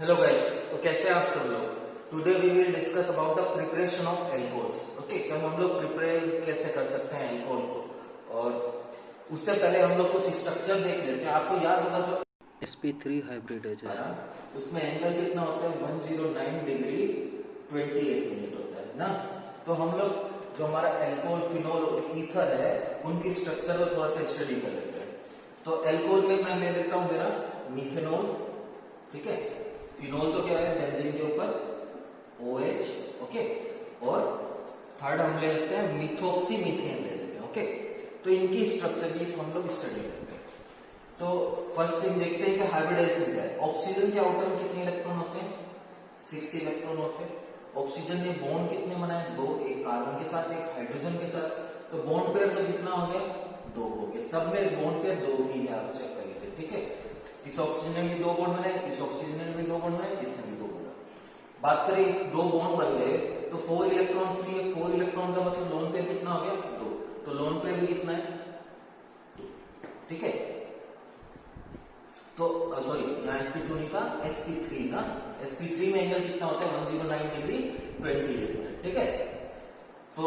Hello guys, तो कैसे हैं आप सब लोग। Today we will discuss about the preparation of alcohols. Okay, तो हम लोग प्रिपेयर कैसे कर सकते हैं एल्कोहल को, और उससे पहले हम लोग कुछ स्ट्रक्चर देख लेते हैं। आपको याद होगा जो sp3 हाइब्रिडाइजेशन, उसमें एंगल कितना होता है 109 डिग्री 28 मिनट होता है ना। तो हम लोग जो हमारा एल्कोहल, फिनोल और ईथर है उनकी स्ट्रक्चर को थोड़ा सा स्टडी कर लेते हैं। तो एल्कोहल में मैं ले लेता हूं मेरा मीथेनॉल, ठीक है। फिनोल तो क्या है, बेंजीन के ऊपर OH, ओके। और थर्ड हम ले लेते हैं मिथोक्सी मीथेन ले लेते हैं, ओके। तो इनकी स्ट्रक्चर की हम लोग स्टडी करते हैं। तो फर्स्ट थिंग देखते हैं कि हाइब्रिडाइजेशन क्या है। ऑक्सीजन के आउटर में कितने इलेक्ट्रॉन होते हैं, 6 इलेक्ट्रॉन होते हैं। ऑक्सीजन ने बॉन्ड कितने बनाए, 2, एक कार्बन के साथ एक हाइड्रोजन के साथ। तो बॉन्ड पेयर में कितना हो गया, 2 हो गया। सब में बॉन्ड पेयर 2 ही है, आप चेक कर लीजिए, ठीक है। इस ऑक्सीजन ने भी 2 बॉन्ड बनाए, इस ऑक्सीजन ने भी 2 बॉन्ड बनाए, इसने भी 2 बॉन्ड। बात करें 2 बॉन्ड बन गए तो 4 इलेक्ट्रॉन फ्री है। 4 इलेक्ट्रॉन का मतलब लोन पेयर कितना हो गया, 2। तो लोन पेयर भी कितना है, 2, ठीक है। तो सॉरी, यहाँ sp2 नहीं था, sp3 ना। sp3 में एंगल कितना होता है 109 डिग्री 28 मिनट, ठीक है। तो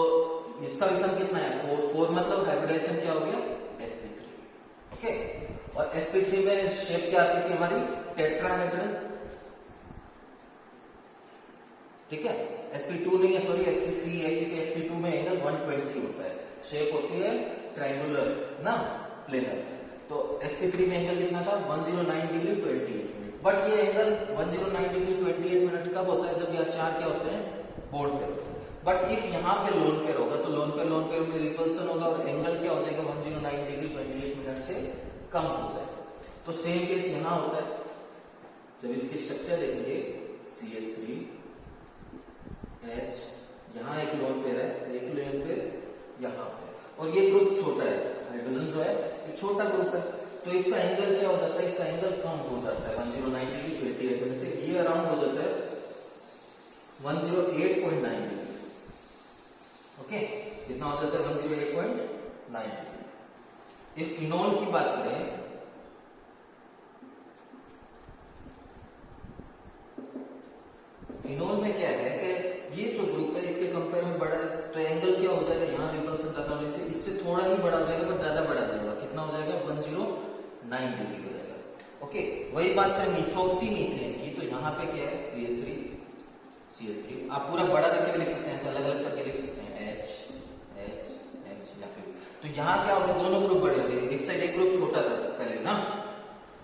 इसका विषम कितना है 4। 4 मतलब हाइब्रिडाइजेशन क्या हो गया, sp3, ओके। और sp3 में शेप क्या आती थी हमारी, टेट्राहेड्रल, ठीक है। sp2 नहीं है, सॉरी sp3 है, क्योंकि sp2 में एंगल 120 होता है। शेप होती है ट्रायंगुलर ना, प्लेनर। तो sp3 में एंगल कितना था 109 डिग्री 28 मिनट। बट ये एंगल 109 डिग्री 28 मिनट कब होता है, जब ये चार क्या होते हैं, बॉन्ड पेयर। बट इफ यहाँ पे लोन पेयर होगा तो लोन पेयर में रिपल्सन होगा और एंगल क्या हो जाएगा 109 डिग्री 28 मिनट से कम हो जाएगा। तो सेम केस यहाँ होता है। जब इसकी स्ट्रक्चर देखेंगे CH3 H, यहाँ एक लोन पेयर है, एक लोन पेयर यहाँ पे, और ये ग्रुप छोटा है, हाइड्रोजन जो है ये छोटा ग्रुप है। तो इसका एंगल क्या हो जाता है, इसका एंगल कम हो जाता है 109 डिग्री 28 मिनट से। ये अराउंड हो जाता है 108.9 डिग्री, ओके। कितना हो जाता है 108.9 डिग्री। इस फिनोल की बात करें, फिनोल में क्या है कि ये जो ग्रुप है इसके कंपेयर में बड़ा है, तो एंगल क्या हो जाएगा, यहाँ रिपल्सन ज्यादा होने से इससे थोड़ा ही बड़ा हो जाएगा, पर ज्यादा बड़ा नहीं होगा। कितना हो जाएगा 109 डिग्री हो जाएगा, ओके। वही बात करें मिथोक्सी मीथेन की, तो यहाँ पे क्या है CH3। आप पूरा बड़ा करके भी लिख सकते हैं, ऐसे अलग अलग करके लिख सकते हैं, H या फिर। तो यहाँ क्या होगा, दोनों ग्रुप बड़े हो गए। एक साइड एक ग्रुप छोटा था पहले ना,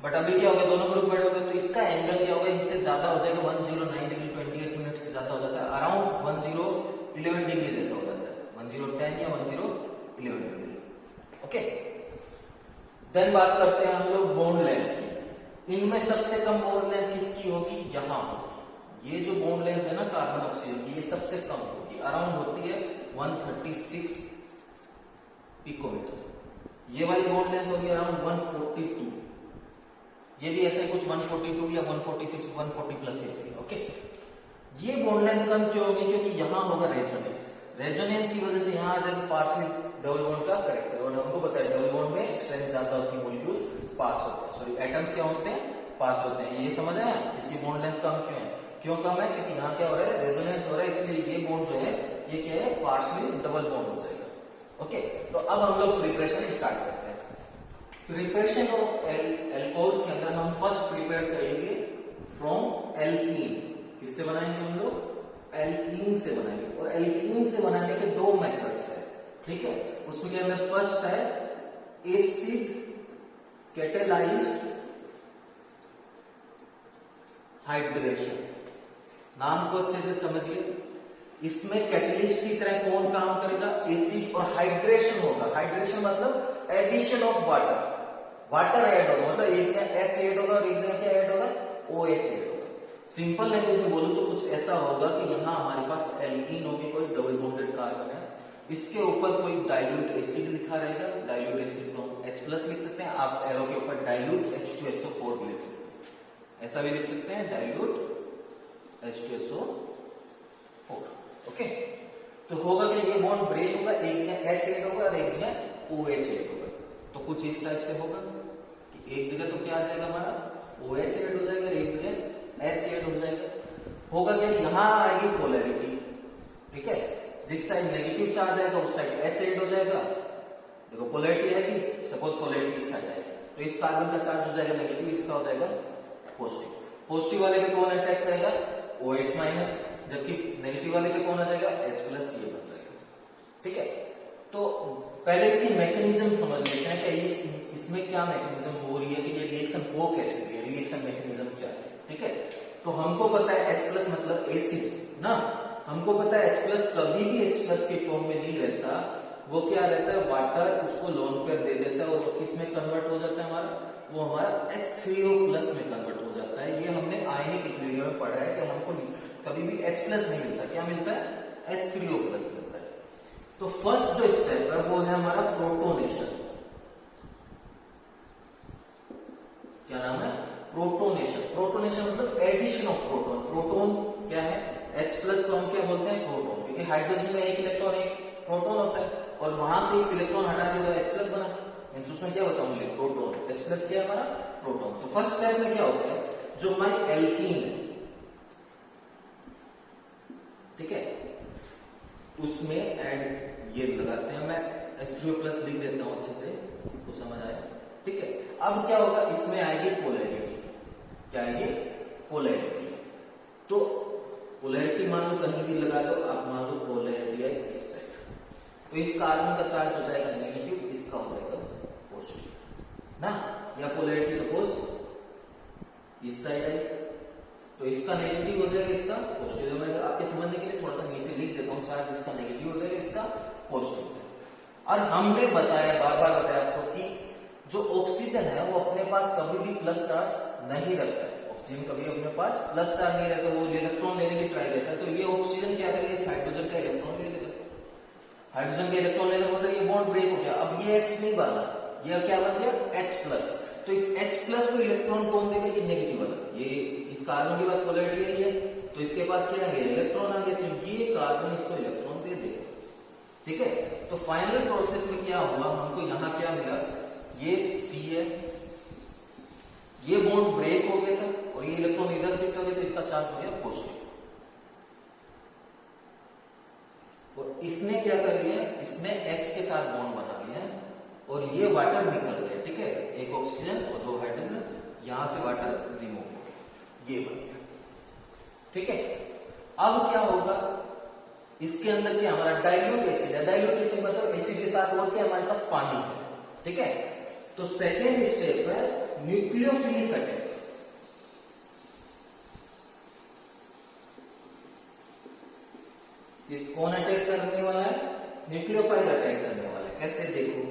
बट अभी क्या होगा, दोनों ग्रुप बड़े हो गए। तो इसका एंगल क्या होगा, इनसे ज्यादा हो जाएगा, 109 डिग्री 28 मिनट से ज्यादा हो जाता है, अराउंड 1011 डिग्री जैसा हो जाता है, 1010 या 1011 डिग्री, ओके। देन बात करते हैं हम लोग बॉन्ड लेंथ की। इनमें सबसे कम बॉन्ड लेंथ किसकी होगी, यहाँ होगी। ये जो बॉन्ड लेंथ है ना कार्बन ऑक्सीजन की, ये सबसे कम होगी, अराउंड होती है 136 पिकोमीटर। ये वाली बॉन्ड लेंथ होगी अराउंड 142। ये भी ऐसे कुछ 142 या 146, 140 प्लस होगी, ओके। ये बॉन्ड लेंथ कम क्यों होगी, क्योंकि यहाँ होगा रेजोनेंस। रेजोनेंस की वजह से यहाँ आ जाएगा पार्शियल डबल बॉन्ड का करेक्टर। और हमको पता है डबल बॉन्ड में स्ट्रेंथ ज्यादा होती है, मॉलिक्यूल पास होता है, सॉरी एटम्स क्या होते हैं, पास होते हैं। ये समझ रहे हैं इसकी बॉन्ड लेंथ कम क्यों है, क्यों कम है, क्योंकि यहाँ क्या हो रहा है, रेजोनेंस हो रहा है, इसलिए ये बॉन्ड जो है ये क्या है, पार्शियल डबल बॉन्ड हो जाएगा, ओके। तो अब हम लोग प्रिपरेशन स्टार्ट करते हैं। प्रिपरेशन ऑफ एल्कोहल्स के अंदर हम फर्स्ट प्रिपेयर करेंगे फ्रॉम एल्कीन। किससे बनाएंगे हम लोग, एल्कीन से बनाएंगे। और एल्कीन से बनाने के 2 मेथड्स है, ठीक है। उसमें के अंदर फर्स्ट है एसिड कैटेलाइज्ड हाइड्रेशन। नाम को अच्छे से समझिए। इसमें कैटलिस्ट की तरह कौन काम करेगा, एसिड, और हाइड्रेशन होगा। हाइड्रेशन मतलब addition of water, water add होगा, मतलब एक जगह H ऐड होगा और एक जगह क्या ऐड होगा, OH ऐड होगा। सिंपल लैंग्वेज में बोलूं तो कुछ ऐसा होगा कि यहाँ हमारे पास एल्कीन होगी, कोई डबल बॉन्डेड कार्बन है, इसके ऊपर कोई डाइल्यूट एसिड लिखा रहेगा। डाइल्यूट एसिड को हम H+ लिख सकते हैं, आप एरो के ऊपर डाइल्यूट H2SO4 भी लिख सकते हैं, ऐसा भी लिख सकते हैं, डाइल्यूट H2SO4, ओके। तो होगा कि ये बॉन्ड ब्रेक होगा, एक जगह H ऐड होगा और एक जगह OH ऐड होगा। तो कुछ इस टाइप से होगा कि एक जगह तो क्या आ जाएगा हमारा OH ऐड हो जाएगा और एक जगह H ऐड होगा क्या, यहाँ आएगी पोलैरिटी, ठीक है, जिस साइड नेगेटिव चार्ज आएगा उस साइड H ऐड हो जाएगा। देखो पोलैरिटी आएगी, सपोज पोलैरिटी इस साइड आएगी तो इस कार्बन का चार्ज हो जाएगा नेगेटिव, इसका हो जाएगा पॉजिटिव। पॉजिटिव वाले पे कौन अटैक करेगा, OH माइनस, जबकि नेगेटिव वाले पे कौन आ जाएगा, H प्लस, ये बच जाएगा। ठीक है, तो पहले इसकी मैकेनिज्म समझ लेते हैं कि इसमें क्या मैकेनिज्म हो रही है, कि ये रिएक्शन हो कैसे रही है, रिएक्शन मैकेनिज्म क्या है। ठीक है, तो हमको पता है H प्लस मतलब एसिड ना, हमको पता है H प्लस कभी भी H प्लस के फॉर्म में नहीं रहता, वो क्या रहता है, वाटर उसको लोन पेयर दे देता है और वो किस में कन्वर्ट हो जाता है हमारा, वो हमारा H3O प्लस में कन्वर्ट हो जाता है। ये हमने आयनिक इक्विलिब्रियम में पढ़ा है कि हमको कभी भी H प्लस नहीं मिलता, क्या मिलता है, H3O प्लस मिलता है। तो फर्स्ट जो स्टेप है वो है हमारा प्रोटोनेशन। क्या नाम है, प्रोटोनेशन। प्रोटोनेशन मतलब एडिशन ऑफ प्रोटोन। प्रोटोन क्या है, H प्लस को हम क्या बोलते हैं, प्रोटोन, क्योंकि हाइड्रोजन में एक इलेक्ट्रॉन एक प्रोटोन होता है और वहां से एक इलेक्ट्रॉन हटा दिया तो H प्लस बना, उसमें क्या बचा ओनली प्रोटोन, H प्लस क्या हमारा प्रोटोन। तो फर्स्ट स्टेप में क्या होता है, जो हमारी एल्कीन है, ठीक है, उसमें एड ये लगाते हैं, मैं H3O प्लस लिख देता हूं अच्छे से तो समझ आए। ठीक है, अब क्या होगा, इसमें आएगी पोलैरिटी, क्या आएगी, पोलैरिटी। तो पोलैरिटी मान लो कहीं भी लगा दो आप, मान लो पोलैरिटी है इस साइड, तो इस कार्बन का चार्ज हो जाएगा नेगेटिव, इसका हो जाएगा पॉजिटिव ना, या पोलैरिटी सपोज इस साइड है तो इसका नेगेटिव हो जाएगा, इसका पॉजिटिव। मैं आपके समझने के लिए थोड़ा सा नीचे लिख देता हूं, चार्ज इसका नेगेटिव हो जाएगा, इसका पॉजिटिव। और हमने बताया, बार बार बताया आपको कि जो ऑक्सीजन है वो अपने पास कभी भी प्लस चार्ज नहीं रखता है, ऑक्सीजन कभी अपने पास प्लस चार्ज नहीं रहता, वो इलेक्ट्रॉन लेने की ट्राई करता है। तो ये ऑक्सीजन क्या करेगा, इस हाइड्रोजन का इलेक्ट्रॉन ले लेगा, हाइड्रोजन का इलेक्ट्रॉन लेने का मतलब ये बॉन्ड ब्रेक हो गया, अब ये H नहीं बना, ये क्या बन गया, H प्लस। तो इस H प्लस को इलेक्ट्रॉन कौन देगा, ये नेगेटिव वाला, ये इस कार्बन के पास पोलैरिटी है, तो इसके पास क्या आ गया, इलेक्ट्रॉन आ गया, तो ये कार्बन इसको इलेक्ट्रॉन दे देगा। ठीक है, तो फाइनल प्रोसेस में क्या हुआ, हमको यहां क्या मिला, ये C है, ये बॉन्ड ब्रेक हो गया था और ये इलेक्ट्रॉन इधर शिफ्ट हो गया, तो इसका चार्ज हो गया पॉजिटिव। और इसने क्या कर लिया, इसने H के साथ बॉन्ड बना लिया और ये वाटर निकल गया। ठीक है, एक ऑक्सीजन और दो हाइड्रोजन, यहां से वाटर रिमूव हो गया, ये बन गया। ठीक है, अब क्या होगा, इसके अंदर क्या हमारा डाइल्यूट एसिड है, डाइल्यूट एसिड मतलब एसिड के साथ और क्या हमारे पास पानी है। ठीक है, तो सेकेंड स्टेप है न्यूक्लियोफिलिक अटैक। ये कौन अटैक करने वाला है, न्यूक्लियोफाइल अटैक करने वाला है। कैसे, देखो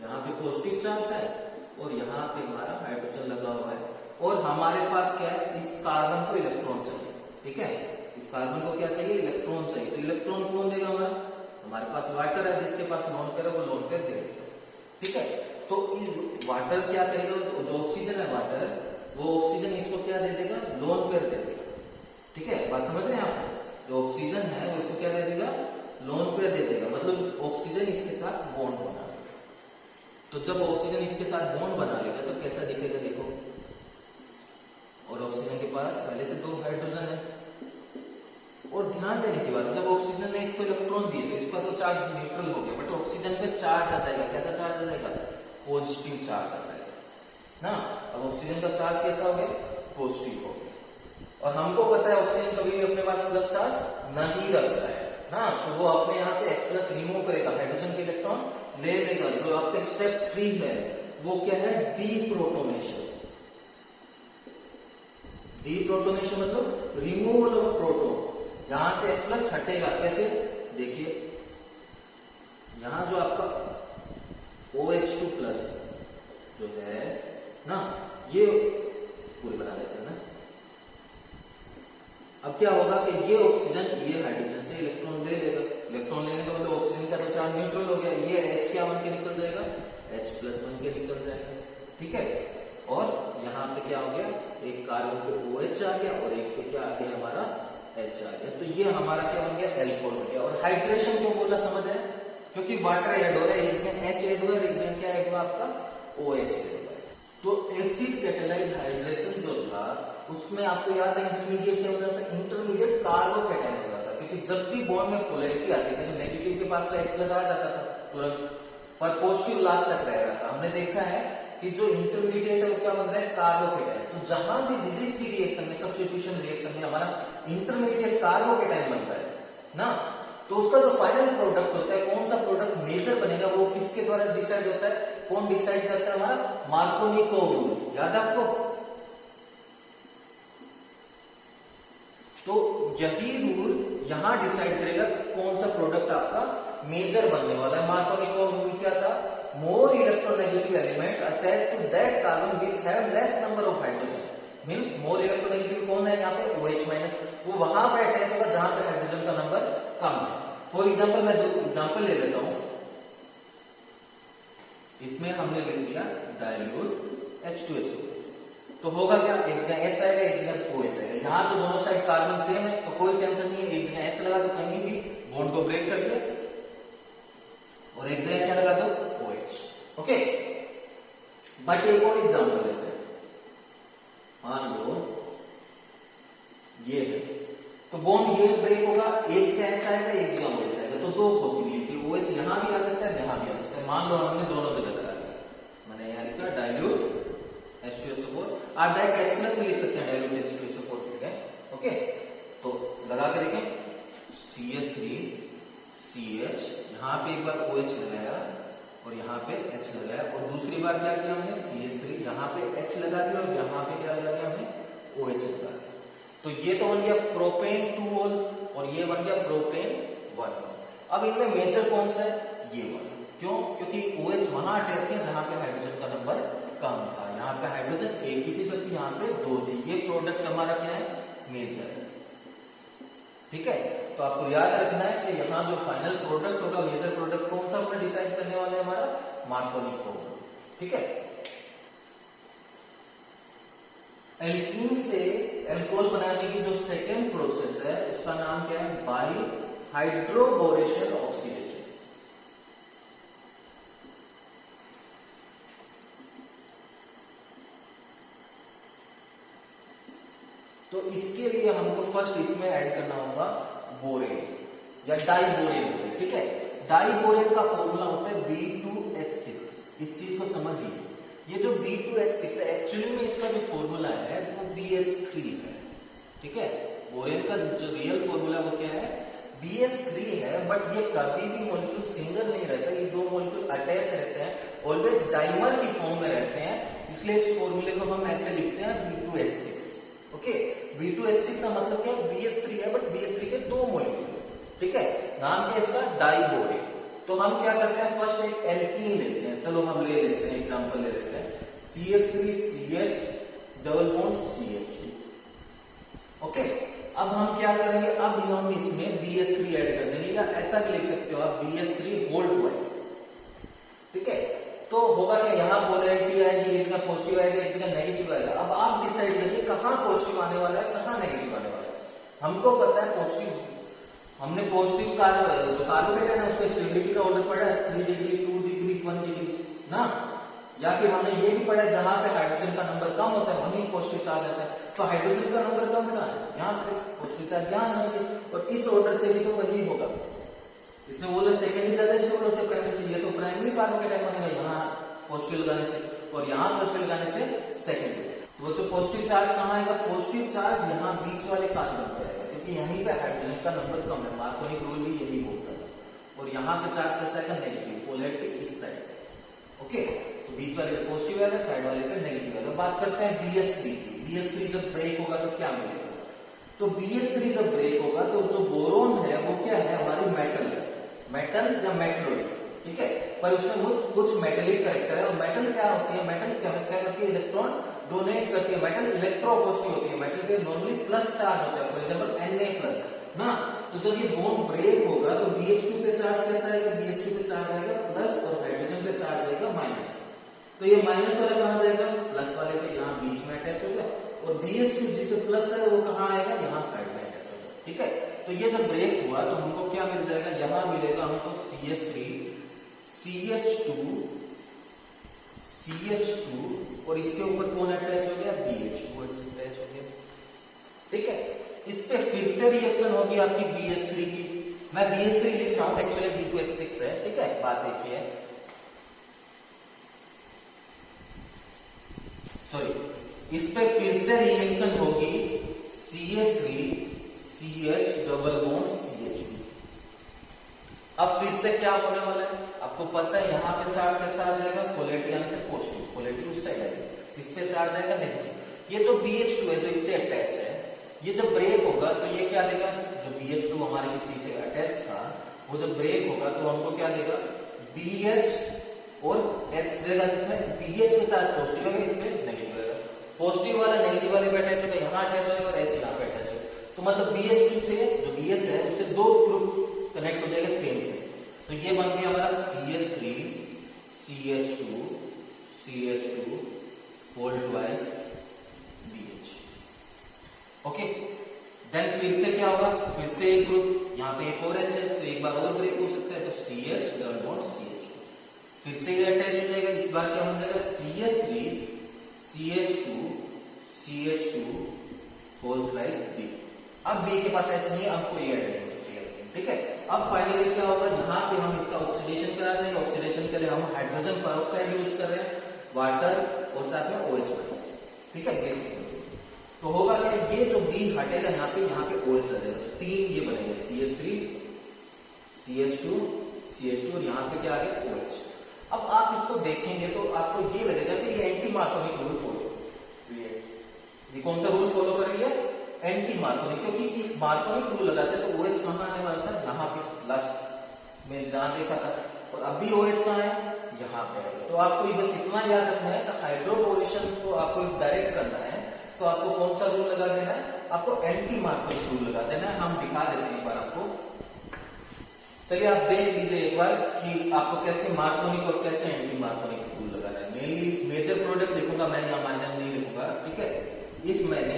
यहां पे पॉजिटिव चार्ज है और यहां पे हमारा हाइड्रोजन लगा हुआ है और हमारे पास क्या है, इस कार्बन को इलेक्ट्रॉन चाहिए। ठीक है, इस कार्बन को क्या चाहिए, इलेक्ट्रॉन चाहिए, तो इलेक्ट्रॉन कौन देगा, हमारे पास वाटर है, जिसके पास लोन पेयर है वो लोन पेयर देगा। ठीक है, तो इस वाटर क्या करेगा, जो ऑक्सीजन है वाटर, वो ऑक्सीजन इसको क्या दे देगा, लोन पेयर दे देगा। ठीक है, बात समझ रहे हैं आप, जो ऑक्सीजन है वो इसको क्या दे देगा, लोन पेयर दे देगा, मतलब ऑक्सीजन इसके साथ बॉन्ड बना लेगा। तो जब ऑक्सीजन इसके साथ बॉन्ड बना लेगा तो कैसा दिखेगा, देखो, और ऑक्सीजन के पास पहले से दो हाइड्रोजन है। और ध्यान देने की बात, जब ऑक्सीजन ने इसको इलेक्ट्रॉन दिए तो इसका तो चार्ज न्यूट्रल हो गया, बट ऑक्सीजन पे चार्ज आ जाएगा, कैसा चार्ज आ जाएगा, पॉजिटिव चार्ज आ जाएगा ना। अब ऑक्सीजन का चार्ज कैसा हो गया, पॉजिटिव हो गया। और हमको पता है ऑक्सीजन कभी भी अपने पास प्लस चार्ज नहीं रखता है ना, तो वो अपने यहां से H प्लस रिमूव करेगा, हाइड्रोजन के इलेक्ट्रॉन ले लेगा। जो आपका स्टेप 3 है वो क्या है, डीप्रोटोनेशन। डीप्रोटोनेशन मतलब रिमूवल ऑफ प्रोटोन, यहां से H प्लस हटेगा। कैसे, देखिए यहां जो आपका OH2 प्लस जो है ना, ये पूरी बना लेते हैं ना। अब क्या होगा कि ये ऑक्सीजन ये हाइड्रोजन से इलेक्ट्रॉन ले लेगा, इलेक्ट्रॉन लेने का मतलब ऑक्सीजन का तो चार्ज न्यूट्रल हो गया, ये H क्या बन के निकल जाएगा, H प्लस बन के निकल जाएगा। ठीक है, और यहाँ पे क्या हो गया, एक कार्बन पे OH आ गया और एक पे क्या आ गया, हमारा H आ गया। तो ये हमारा क्या बन गया, एल्कोहल बन गया। और हाइड्रेशन क्यों बोला, समझ है, क्योंकि वाटर ऐड हो रहा है, इसमें H ऐड हुआ, रीजन क्या ऐड हुआ आपका, OH ऐड हुआ। तो एसिड कैटालाइज हाइड्रेशन जो था उसमें आपको याद है इंटरमीडिएट क्या होता था, इंटरमीडिएट कार्बोकैटायन होता था, क्योंकि जब भी बॉन्ड में पोलैरिटी आती थी तो नेगेटिव के पास तो H प्लस आ जाता था तुरंत, पर पॉजिटिव लास्ट तक रह रहा था। हमने देखा है कि जो इंटरमीडिएट है वो क्या बन रहा है, कार्बोकैटायन। तो जहां भी रेजिस्टिव रिएक्शन में, सब्स्टिट्यूशन रिएक्शन में हमारा इंटरमीडिएट कार्बोकैटायन बनता है ना, तो उसका जो फाइनल प्रोडक्ट होता है, कौन सा प्रोडक्ट मेजर बनेगा, वो किसके द्वारा डिसाइड होता है, कौन डिसाइड करता है, हमारा मार्कोनिकोव रूल, याद है आपको। तो यही रूल यहां डिसाइड करेगा कौन सा प्रोडक्ट आपका मेजर बनने वाला है। मार्कोनिकोव रूल क्या था, more electronegative element attach to that carbon which have less number of hydrogen, means more electronegative कौन है यहाँ पे, OH माइनस, वो वहां पे अटैच होगा जहां पे हाइड्रोजन का नंबर कम है। फॉर एग्जाम्पल मैं एग्जाम्पल ले लेता हूं, इसमें हमने लिख दिया डाइल्यूट H2SO, तो होगा क्या, एक जगह H आएगा, एक जगह OH आएगा। यहाँ तो दोनों साइड कार्बन सेम है तो कोई टेंशन नहीं है, एक जगह H लगा तो कहीं भी बॉन्ड को ब्रेक कर दिया, और एक जगह क्या लगा दो, OH। ओके, बट एक और एग्जाम्पल लेते हैं, मान लो ये है, तो बॉन्ड ये ब्रेक होगा, एक जगह H आएगा, एक जगह OH आएगा, तो दो पॉसिबिलिटी, OH यहां भी आ सकता है, यहां भी आ सकता है। मान लो हमने दोनों जगह लगा दिया, मैंने यहां लिखा डाइल्यूट H2SO4, आप डायरेक्ट H प्लस भी लिख सकते हैं, डाइल्यूट H2SO4 ठीक है। ओके, तो लगा के देखें, CH3CH, यहाँ पे एक बार OH लगाया और यहाँ पे H लगाया, और दूसरी बार क्या किया हमने, CH3, यहाँ पे H लगा दिया और यहाँ पे क्या लगा दिया हमने, OH लगा दिया। तो ये तो बन गया प्रोपेन 2 मोल और ये बन गया प्रोपेन 1 मोल। अब इनमें मेजर कौन सा है, ये वाला, क्यों, क्योंकि OH वहां अटैच है जहां पे हाइड्रोजन का नंबर कम था, यहाँ पे हाइड्रोजन एक ही थी जबकि यहाँ पे 2 थी। ये प्रोडक्ट हमारा क्या है, मेजर है, ठीक है। तो आपको याद रखना है कि यहाँ जो फाइनल प्रोडक्ट होगा, मेजर प्रोडक्ट कौन सा अपने डिसाइड करने वाले हैं, हमारा मार्कोनिकोव, ठीक है। एल्कीन से एल्कोहल बनाने की जो सेकेंड प्रोसेस है उसका नाम क्या है, बाई हाइड्रोबोरेशन ऑक्सीडेशन। तो इसके लिए हमको फर्स्ट इसमें ऐड करना होगा बोरेन या डाइबोरेन, ठीक है। डाइबोरेन का फॉर्मूला होता है B2H6, इस चीज को समझिए। ये जो B2H6 है एक्चुअली में इसका जो फॉर्मूला है वो BH3 है, ठीक है। बोरेन का जो रियल फॉर्मूला वो क्या है, BH3 है, बट ये कभी भी मॉलिक्यूल सिंगल नहीं रहता, ये दो मॉलिक्यूल अटैच रहते हैं, ऑलवेज डाइमर की फॉर्म में रहते हैं, इसलिए इस फॉर्मूले को हम ऐसे लिखते हैं B2H6। ओके, B2H6 का मतलब क्या है, BH3 है बट BH3 के दो मॉलिक्यूल, ठीक है। नाम क्या है इसका, डाइबोरेन। तो हम क्या करते हैं, फर्स्ट एक एल्कीन लेते हैं, चलो हम ले लेते हैं, एग्जांपल ले लेते हैं, CH3CH double bond CH2। Okay, अब हम क्या करेंगे, अब हम इसमें BH3 ऐड कर देंगे, या ऐसा भी लिख सकते हो आप BH3 होल ट्वाइस, ठीक है। तो होगा क्या, यहाँ पोलैरिटी आएगी, एक जगह पॉजिटिव आएगा, एक जगह नेगेटिव आएगा। अब आप डिसाइड करिए कहाँ पॉजिटिव आने वाला है, कहाँ नेगेटिव आने वाला है। हमको पता है पॉजिटिव, हमने पॉजिटिव जो कार्बोकेटायन है उसका स्टेबिलिटी का ऑर्डर पढ़ा है 3 डिग्री, 2 डिग्री, 1 डिग्री ना, या फिर हमने ये भी पढ़ा है जहां पे हाइड्रोजन का नंबर कम होता है वहीं पॉजिटिव चार्ज आता है। तो हाइड्रोजन का नंबर कम कहाँ है, यहाँ पे पॉजिटिव चार्ज यहाँ आना चाहिए, और इस ऑर्डर से भी तो वही होगा। इसमें बोला सेकेंडरी ज्यादा स्टेबल होते हैं प्राइमरी से, ये तो प्राइमरी कार्बोकेटायन बनेगा यहाँ पॉजिटिव लगाने से, और यहाँ पॉजिटिव लगाने से सेकेंडरी। वो जो पॉजिटिव चार्ज कहाँ आएगा, पॉजिटिव चार्ज यहाँ बीच वाले कार्बन पे आएगा, क्योंकि यहीं पे हाइड्रोजन का नंबर कम है, मार्कोनिक रूल भी यही बोलता है। और यहाँ पे चार्ज कैसा आएगा, नेगेटिव, पोलैरिटी इस साइड। ओके, तो बीच वाले पे पॉजिटिव आएगा, साइड वाले पे नेगेटिव आएगा। बात करते हैं BH3 की। BH3 जब ब्रेक होगा तो क्या मिलेगा, तो BH3 जब ब्रेक होगा तो जो बोरोन है वो क्या है, हमारी मेटल है, मेटल या मेटलोइड, ठीक है। पर उसमें कुछ मेटेलिक कैरेक्टर है, और मेटल क्या होती है, मेटल क्या करती है, इलेक्ट्रॉन डोनेट करती है, मेटल इलेक्ट्रोपॉजिटिव होती है, मेटल पे नॉर्मली प्लस चार्ज होता है, फॉर एग्जांपल Na+ ना। तो जब ये बॉन्ड ब्रेक होगा तो BH2 पे चार्ज कैसा आएगा, BH2 पे चार्ज आएगा प्लस, और हाइड्रोजन पे चार्ज आएगा माइनस। तो ये माइनस वाला कहाँ जाएगा, प्लस वाले पे, यहाँ बीच में अटैच होगा, और BH2 जिस पे प्लस है वो कहाँ आएगा, यहाँ साइड में अटैच होगा, ठीक है। तो ये जब ब्रेक हुआ तो हमको क्या मिल जाएगा, यहाँ मिलेगा हमको CH3 CH2 और इसके ऊपर कौन अटैच हो गया, BH2 अटैच हो गया, से रिएक्शन होगी आपकी BH3 की। मैं BH3 लिख रहा हूं, एक्चुअली B2H6 है, ठीक है, बात देखिए, सॉरी, इस पे फिर से रिएक्शन होगी CH3 CH double bond CH2। अब फिर से क्या होने वाला है, आपको पता है यहाँ पे चार्ज कैसा आ जाएगा, पोलैरिटी आने से पॉजिटिव, पोलैरिटी उस साइड आएगी, इस पे चार्ज आएगा नेगेटिव। ये जो BH2 है जो इससे अटैच है, ये जब ब्रेक होगा तो ये क्या देगा, जो BH2 हमारे किसी से अटैच था वो जब ब्रेक होगा तो हमको क्या देगा, BH और H देगा, जिसमें BH में चार्ज पॉजिटिव है, इसमें नेगेटिव है, पॉजिटिव वाला नेगेटिव वाले पे अटैच होगा, यहाँ अटैच होगा और H यहाँ पे अटैच होगा। तो मतलब BH2 से जो BH है उससे दो ग्रुप कनेक्ट हो जाएगा सेम से, तो ये बन गया हमारा CH3 CH2 CH2 whole twice BH। Okay, then फिर से क्या होगा, फिर से एक ग्रुप, यहाँ पे एक और H है तो एक बार और ब्रेक हो सकता है, तो CH डबल बॉन्ड CH2, फिर से ये अटैच हो जाएगा, इस बार क्या हो जाएगा CH3 CH2 CH2 whole thrice B। अब B के पास H नहीं है, आपको ये ऐड हो सकती है, ठीक है। अब फाइनली क्या होगा, यहाँ पे हम इसका ऑक्सीडेशन करा देंगे, ऑक्सीडेशन के लिए हम हाइड्रोजन पेरोक्साइड यूज कर रहे हैं, वाटर और साथ में OH-, ठीक है, बेसिक। तो होगा क्या, ये जो B हटेगा यहाँ पे OH आ जाएगा, तो तीन ये बनेंगे CH3 CH2 CH2 और यहाँ पे क्या आ गया OH। अब आप इसको देखेंगे तो आपको ये लगेगा कि ये एंटी मार्कोनिक रूल फॉलो, ये कौन सा रूल फॉलो कर रही है, एंटी मार्कोनिक, क्योंकि इस मार्कोनिक रूल लगाते तो OH कहाँ आने वाला था, यहाँ पे लास्ट में जहां देखा था, और अभी OH कहाँ है, यहाँ पे। तो आपको बस इतना याद रखना है कि हाइड्रोपोरेशन को आपको डायरेक्ट करना है तो आपको कौन सा रूल लगा देना है, आपको एंटी मार्कोनिक रूल लगा देना है। हम दिखा देते हैं एक बार आपको, चलिए आप देख लीजिए एक बार कि आपको कैसे मार्कोनिक और कैसे एंटी मार्कोनिक रूल लगाना है। मेनली मेजर प्रोडक्ट लिखूंगा मैं, यहाँ माइनर नहीं लिखूंगा, ठीक है। इफ मैंने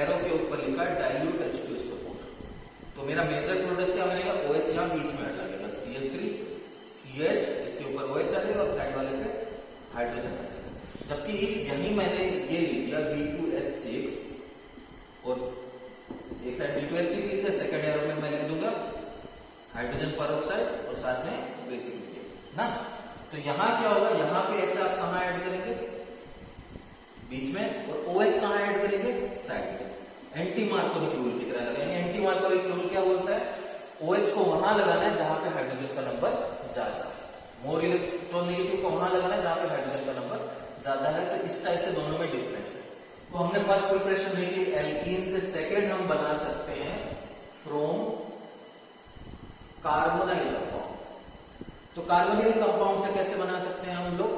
एरो के ऊपर लिखा डाइल्यूट H2SO4, तो मेरा मेजर प्रोडक्ट क्या बनेगा, OH यहाँ बीच में लगेगा, CH3 CH, इसके ऊपर OH आ जाएगा और साइड वाले पे हाइड्रोजन आ जाएगा। जबकि इफ यही मैंने ये लिख दिया B2H6 और एक साइड B2H6 लिख दिया, सेकंड एरो में मैं लिख दूंगा हाइड्रोजन पेरोक्साइड और साथ में बेसिक ना, तो यहाँ क्या होगा, यहाँ पे H आप कहाँ ऐड करेंगे, बीच में, और OH कहाँ ऐड करेंगे, साइड में। एंटी मार्कोनिक रूल की तरह लगाएंगे। एंटी मार्कोनिक रूल क्या बोलता है, OH को वहां लगाना है जहां पे हाइड्रोजन का नंबर ज्यादा है, मोर इलेक्ट्रोनेगेटिव को वहां लगाना है जहां पे हाइड्रोजन का नंबर ज्यादा है। तो इस टाइप से दोनों में डिफरेंस है। तो हमने फर्स्ट प्रिपरेशन देख ली, एल्कीन से सेकेंड हम बना सकते हैं फ्रॉम कार्बोनिल कंपाउंड। तो कार्बोनिल कंपाउंड से कैसे बना सकते हैं हम लोग,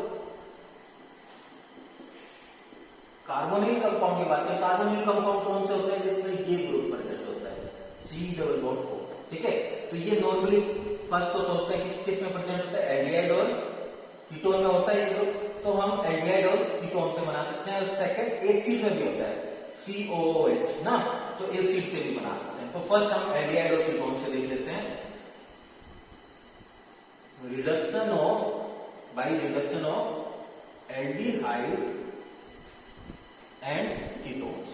कार्बोनिल कंपाउंड की बात करें, कार्बोनिल कंपाउंड कौन से होते हैं जिसमें ये ग्रुप प्रेजेंट होता है, C डबल बॉन्ड O, ठीक है। तो ये नॉर्मली फर्स्ट तो सोचते हैं किस में प्रेजेंट होता है, एल्डिहाइड और कीटोन में होता है ये ग्रुप, तो हम एल्डिहाइड और कीटोन से बना सकते हैं। और सेकंड एसिड में भी होता है COOH ना, तो एसिड से भी बना सकते हैं। तो फर्स्ट हम एल्डिहाइड और कीटोन से देख लेते हैं। Reduction of by reduction of aldehyde and ketones,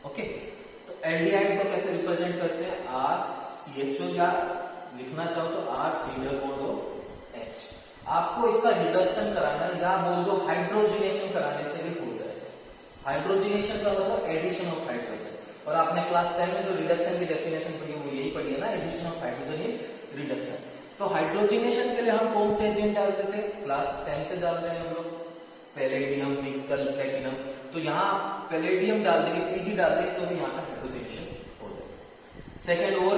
okay. तो एल्डिहाइड को कैसे रिप्रेजेंट करते हैं, RCHO, या लिखना चाहो तो RC≡H। आपको इसका रिडक्शन कराना है या बोल दो हाइड्रोजनेशन कराने से भी हो जाएगा। हाइड्रोजनेशन का मतलब एडिशन ऑफ हाइड्रोजन, और आपने क्लास 10 में जो रिडक्शन की डेफिनेशन पढ़ी वो यही पढ़ी है ना, addition of hydrogen is reduction. तो हाइड्रोजनेशन के लिए हम कौन से एजेंट डालते थे, क्लास 10 से डाल रहे हैं हम लोग, पैलेडियम, निकल, प्लेटिनम। तो यहाँ पैलेडियम डाल देंगे, Pd डाल देंगे, तो भी यहाँ का हाइड्रोजनेशन हो जाएगा। सेकेंड, और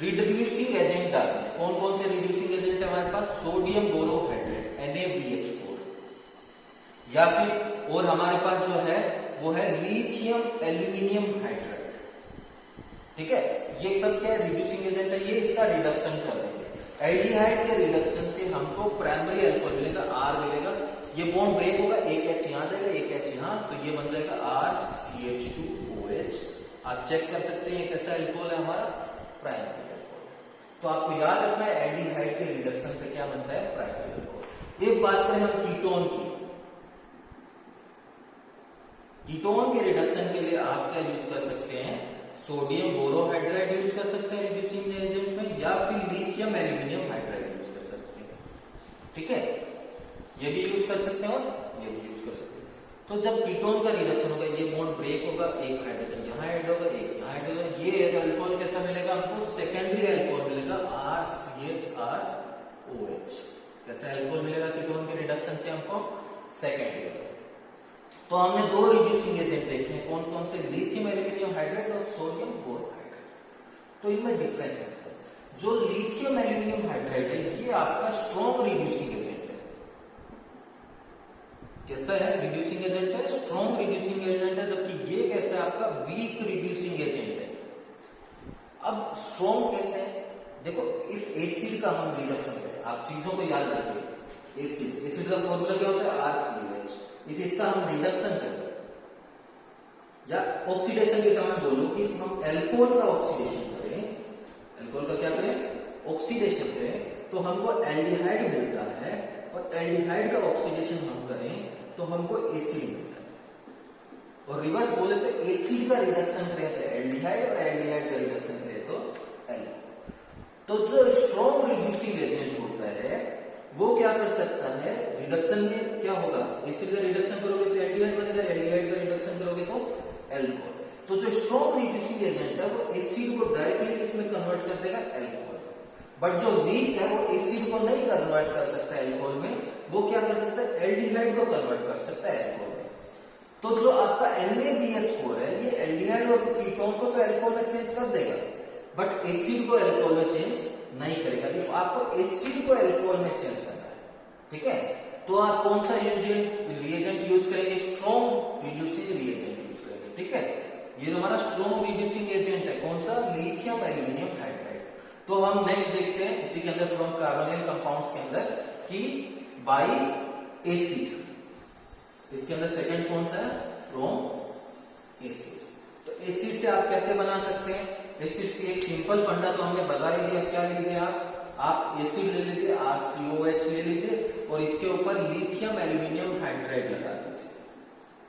रिड्यूसिंग एजेंट डाल देंगे। कौन कौन से रिड्यूसिंग एजेंट है हमारे पास, सोडियम बोरोहाइड्रेट NaBH4, या फिर और हमारे पास जो है वो है लिथियम एल्यूमिनियम हाइड्राइड, ठीक है। ये सब क्या रिड्यूसिंग एजेंट है, ये इसका रिडक्शन कर देंगे। एल्डिहाइड के रिडक्शन से हमको प्राइमरी अल्कोहल मिलेगा, R मिलेगा, ये बॉन्ड ब्रेक होगा, एक H यहाँ जाएगा, एक H यहाँ, तो ये बन जाएगा RCH2OH। आप चेक कर सकते हैं कैसा अल्कोहल है हमारा, प्राइमरी अल्कोहल। तो आपको याद रखना है एल्डिहाइड के रिडक्शन से क्या बनता है, प्राइमरी अल्कोहल। एक बात करें हम कीटोन की, कीटोन के रिडक्शन के लिए आप क्या यूज कर सकते हैं, सोडियम बोरोहाइड्राइड यूज कर सकते हैं रिड्यूसिंग एजेंट में, या फिर लिथियम एल्यूमिनियम हाइड्राइड यूज कर सकते हैं। ठीक है, ये भी यूज कर सकते हैं और ये भी यूज कर सकते हैं। तो जब कीटोन का रिडक्शन होगा, ये बॉन्ड ब्रेक होगा, एक हाइड्रोजन यहाँ ऐड होगा, एक यहाँ ऐड होगा, ये अल्कोहल कैसा मिलेगा हमको, सेकेंडरी अल्कोहल मिलेगा RCHROH। कैसा अल्कोहल मिलेगा कीटोन के रिडक्शन से हमको, सेकेंडरी। तो हमने दो रिड्यूसिंग एजेंट देखे हैं, कौन कौन से, लिथियम एल्यूमिनियम हाइड्राइड और सोडियम बोरोहाइड्राइड। तो इनमें डिफरेंस है। जो लिथियम एल्यूमिनियम हाइड्राइड है ये आपका स्ट्रॉन्ग रिड्यूसिंग एजेंट है। कैसा है, रिड्यूसिंग एजेंट है, स्ट्रॉन्ग रिड्यूसिंग एजेंट है, जबकि ये कैसा है आपका, वीक रिड्यूसिंग एजेंट है। अब स्ट्रॉन्ग कैसे है, देखो इफ एसिड का हम रिडक्शन करें, आप चीजों को याद रखिए, एसिड का फॉर्मूला क्या होता है, RCOH। इफ इसका हम रिडक्शन करें या ऑक्सीडेशन के टर्म में बोलो, इफ हम एल्कोहल का ऑक्सीडेशन करें, एल्कोहल का क्या करें, ऑक्सीडेशन करें, तो हमको एल्डिहाइड मिलता है, और एल्डिहाइड का ऑक्सीडेशन हम करें तो हमको एसिड मिलता है। और रिवर्स बोले तो एसिड का रिडक्शन करें तो एल्डिहाइड, और एल्डिहाइड का रिडक्शन करें तो एल्कोहल। तो जो स्ट्रॉन्ग रिड्यूसिंग एजेंट होता है वो क्या कर सकता है, रिडक्शन में क्या होगा, एसिड का रिडक्शन करोगे तो एल्डिहाइड बनेगा, एल्डिहाइड का रिडक्शन करोगे तो एल्कोहल। तो जो स्ट्रॉन्ग रिड्यूसिंग एजेंट है वो एसिड को डायरेक्टली किसमें कन्वर्ट कर देगा, एल्कोहल। बट जो वीक है वो एसिड को नहीं कन्वर्ट कर सकता है एल्कोहल में, वो क्या कर सकता है, एल्डिहाइड को कन्वर्ट कर सकता है एल्कोहल में। तो जो आपका NaBH4 है ये एल्डिहाइड और कीटोन को तो एल्कोहल में चेंज कर देगा, बट एसिड को एल्कोहल में चेंज नहीं करेगा। इफ आपको एसिड को एल्कोहल में चेंज करना है, ठीक है, तो आप कौन सा रिएजेंट यूज करेंगे, स्ट्रॉन्ग रिड्यूसिंग रिएजेंट यूज करेंगे। ठीक है, ये हमारा स्ट्रॉन्ग रिड्यूसिंग एजेंट है, कौन सा, लिथियम एल्यूमिनियम हाइड्राइड। तो हम नेक्स्ट देखते हैं इसी के अंदर फ्रॉम कार्बोनिल कंपाउंड्स के अंदर कि बाई एसिड, इसके अंदर सेकंड कौन सा है, फ्रॉम एसिड। तो एसिड से आप कैसे बना सकते हैं, एसिड की एक सिंपल फंडा तो हमने बता ही दिया, क्या लीजिए आप एसिड ले लीजिए, RCOH ले लीजिए, और इसके ऊपर लिथियम एल्यूमिनियम हाइड्राइड लगा दीजिए।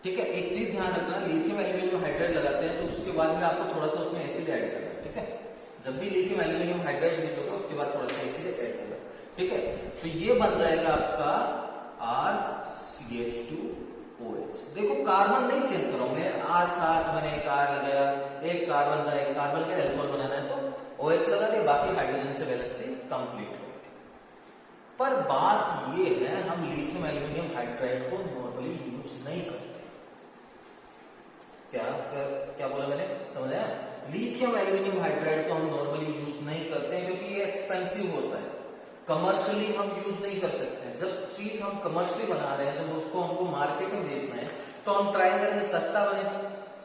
ठीक है, एक चीज ध्यान रखना, लिथियम एल्यूमिनियम हाइड्राइड लगाते हैं तो उसके बाद में आपको थोड़ा सा उसमें एसिड ऐड करना है। ठीक है, जब भी लिथियम एल्यूमिनियम हाइड्राइड यूज होगा उसके बाद थोड़ा सा एसिड ऐड करना। ठीक है, तो ये बन जाएगा आपका RCH2OH। देखो कार्बन नहीं चेंज करोगे, R था तो मैंने एक R लगाया, एक कार्बन था, एक कार्बन का एल्कोहल बनाना है तो OH लगा दिया, बाकी हाइड्रोजन से वैलेंसी कंप्लीट हो गई। पर बात ये है, हम लिथियम एल्यूमिनियम हाइड्राइड को नॉर्मली यूज नहीं करते। क्या बोला मैंने, समझ आया, लिथियम एल्यूमिनियम हाइड्राइड को हम नॉर्मली यूज नहीं करते हैं क्योंकि ये एक्सपेंसिव होता है, कमर्शियली हम यूज नहीं कर सकते हैं। जब चीज हम कमर्शियली बना रहे हैं, जब उसको हमको मार्केट में बेचना है तो हम ट्राई करेंगे सस्ता बने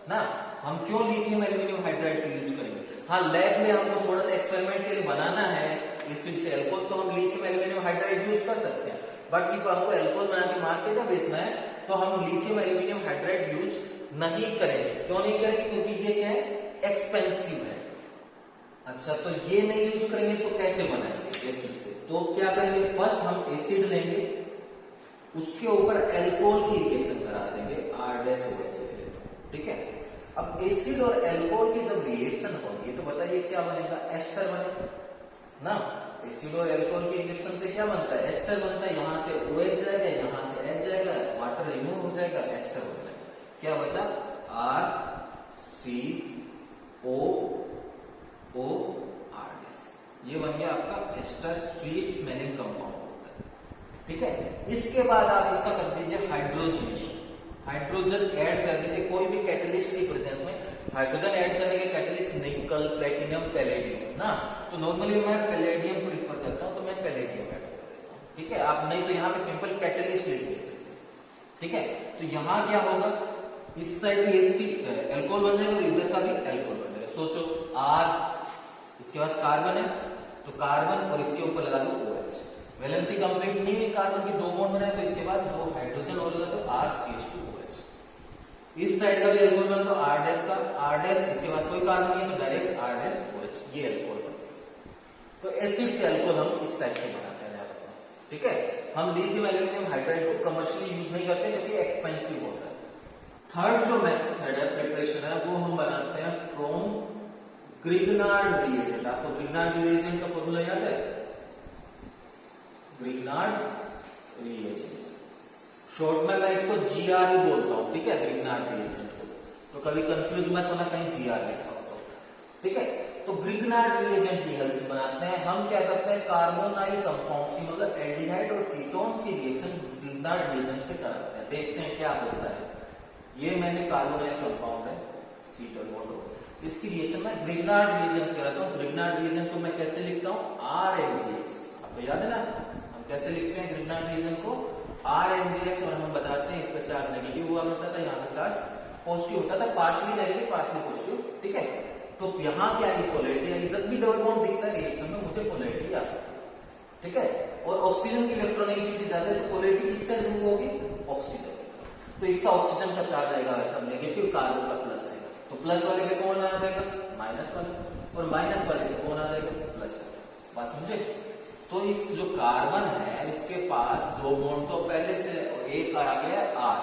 ना, हम क्यों लिथियम एल्यूमिनियम हाइड्राइड को यूज करेंगे। हाँ, लैब में हमको थोड़ा सा एक्सपेरिमेंट के लिए बनाना है एसिड से एल्कोहल, तो हम लिथियम एल्यूमिनियम हाइड्राइड यूज कर सकते हैं। बट इफ हमको एल्कोहल बना के मार्केट में बेचना है तो हम लिथियम एल्यूमिनियम हाइड्राइड यूज नहीं करेंगे। क्यों नहीं करेंगे, क्योंकि ये क्या है, एक्सपेंसिव है। अच्छा, तो ये नहीं यूज करेंगे तो कैसे बनाएंगे एसिड से, तो क्या करेंगे, फर्स्ट हम एसिड लेंगे, उसके ऊपर एल्कोहल की रिएक्शन करा देंगे, R-OH। ठीक है, अब एसिड और एल्कोहल की जब रिएक्शन होगी तो बताइए क्या बनेगा, एस्टर बनेगा ना। एसिड और एल्कोहल की रिएक्शन से क्या बनता है, एस्टर बनता है। यहां से OH जाएगा, यहां से H जाएगा, वाटर रिमूव हो जाएगा, एस्टर हो जाएगा। क्या बचा, RCOOR। ये बन गया आपका एस्टर, स्वीट स्मेलिंग कंपाउंड होता है। ठीक है, इसके बाद आप इसका कर दीजिए हाइड्रोजनेशन, हाइड्रोजन ऐड कर दीजिए कोई भी कैटलिस्ट की प्रेजेंस में। हाइड्रोजन ऐड करने के कैटलिस्ट निकल, प्लेटिनम, पैलेडियम ना। तो नॉर्मली मैं पैलेडियम को रिफर करता हूं, तो मैं पैलेडियम ऐड कर देता हूं। ठीक है, आप नहीं तो यहाँ पे सिंपल कैटलिस्ट लिख दे सकते हैं। ठीक है, तो यहाँ क्या होगा, इस साइड भी एसिड एल्कोहल बन जाएगा और इधर का भी एल्कोहल बन जाएगा। सोचो R, इसके पास कार्बन है तो कार्बन, और इसके ऊपर लगा दो OH। वैलेंसी कंप्लीट नहीं हुई, कार्बन की दो बॉन्ड बनाए तो इसके पास दो हाइड्रोजन और लगा दो, RCH2OH। इस साइड का भी एल्कोहल बना तो R- का, R- इसके पास कोई कार्बन नहीं है तो डायरेक्ट R-OH, ये एल्कोहल बन गया। तो एसिड से एल्कोहल हम इस टाइप से बनाते हैं। ठीक है, हम लिथियम एल्यूमिनियम हाइड्राइड को कमर्शियली यूज नहीं करते क्योंकि एक्सपेंसिव होता है। थर्ड जो मेथड है प्रिपरेशन है वो हम बनाते हैं फ्रॉम ग्रिग्नार्ड रिएजेंट। आपको ग्रिग्नार्ड रिएजेंट का फॉर्मूला याद है? ग्रिग्नार्ड रिएजेंट शॉर्ट में मैं इसको GR ही बोलता हूं, ठीक है, ग्रिग्नार्ड रिएजेंट को। तो कभी कंफ्यूज मत होना कहीं GR लिखा हो तो, ठीक है। तो ग्रिग्नार्ड रिएजेंट की हेल्प से बनाते हैं हम क्या करते हैं, कार्बोनाइल कंपाउंड्स की मतलब एल्डिहाइड और कीटोन्स की रिएक्शन ग्रिग्नार्ड रिएजेंट से कराते हैं। देखते हैं क्या होता है। ये मैंने कार्बोनाइल कंपाउंड है C-H2, इसकी रिएक्शन में ग्रिग्नार्ड रिएजेंट कराता हूँ। ग्रिग्नार्ड रिएजेंट को मैं कैसे लिखता हूँ, RMgX। आपको याद है ना हम कैसे लिखते हैं ग्रिग्नार्ड रिएजेंट को, RMgX। और हम बताते हैं इसका चार्ज नेगेटिव हुआ करता था, यहाँ का चार्ज पॉजिटिव होता था, पार्शियली नेगेटिव पार्शियली पॉजिटिव, ठीक है। तो यहाँ क्या है, पोलैरिटी है। जब भी डबल बॉन्ड दिखता है रिएक्शन में मुझे पोलैरिटी आता है, ठीक है। और ऑक्सीजन की इलेक्ट्रोनेगेटिविटी ज्यादा है तो पोलैरिटी किससे रिमूव होगी, ऑक्सीजन। तो इसका ऑक्सीजन का चार्ज आएगा सब नेगेटिव, कार्बन का प्लस आएगा। तो प्लस वाले पे कौन आ जाएगा, माइनस वाले, और माइनस वाले पे कौन आ जाएगा, प्लस। बात समझे? तो इस जो कार्बन है इसके पास दो बॉन्ड तो पहले से, एक आ गया R,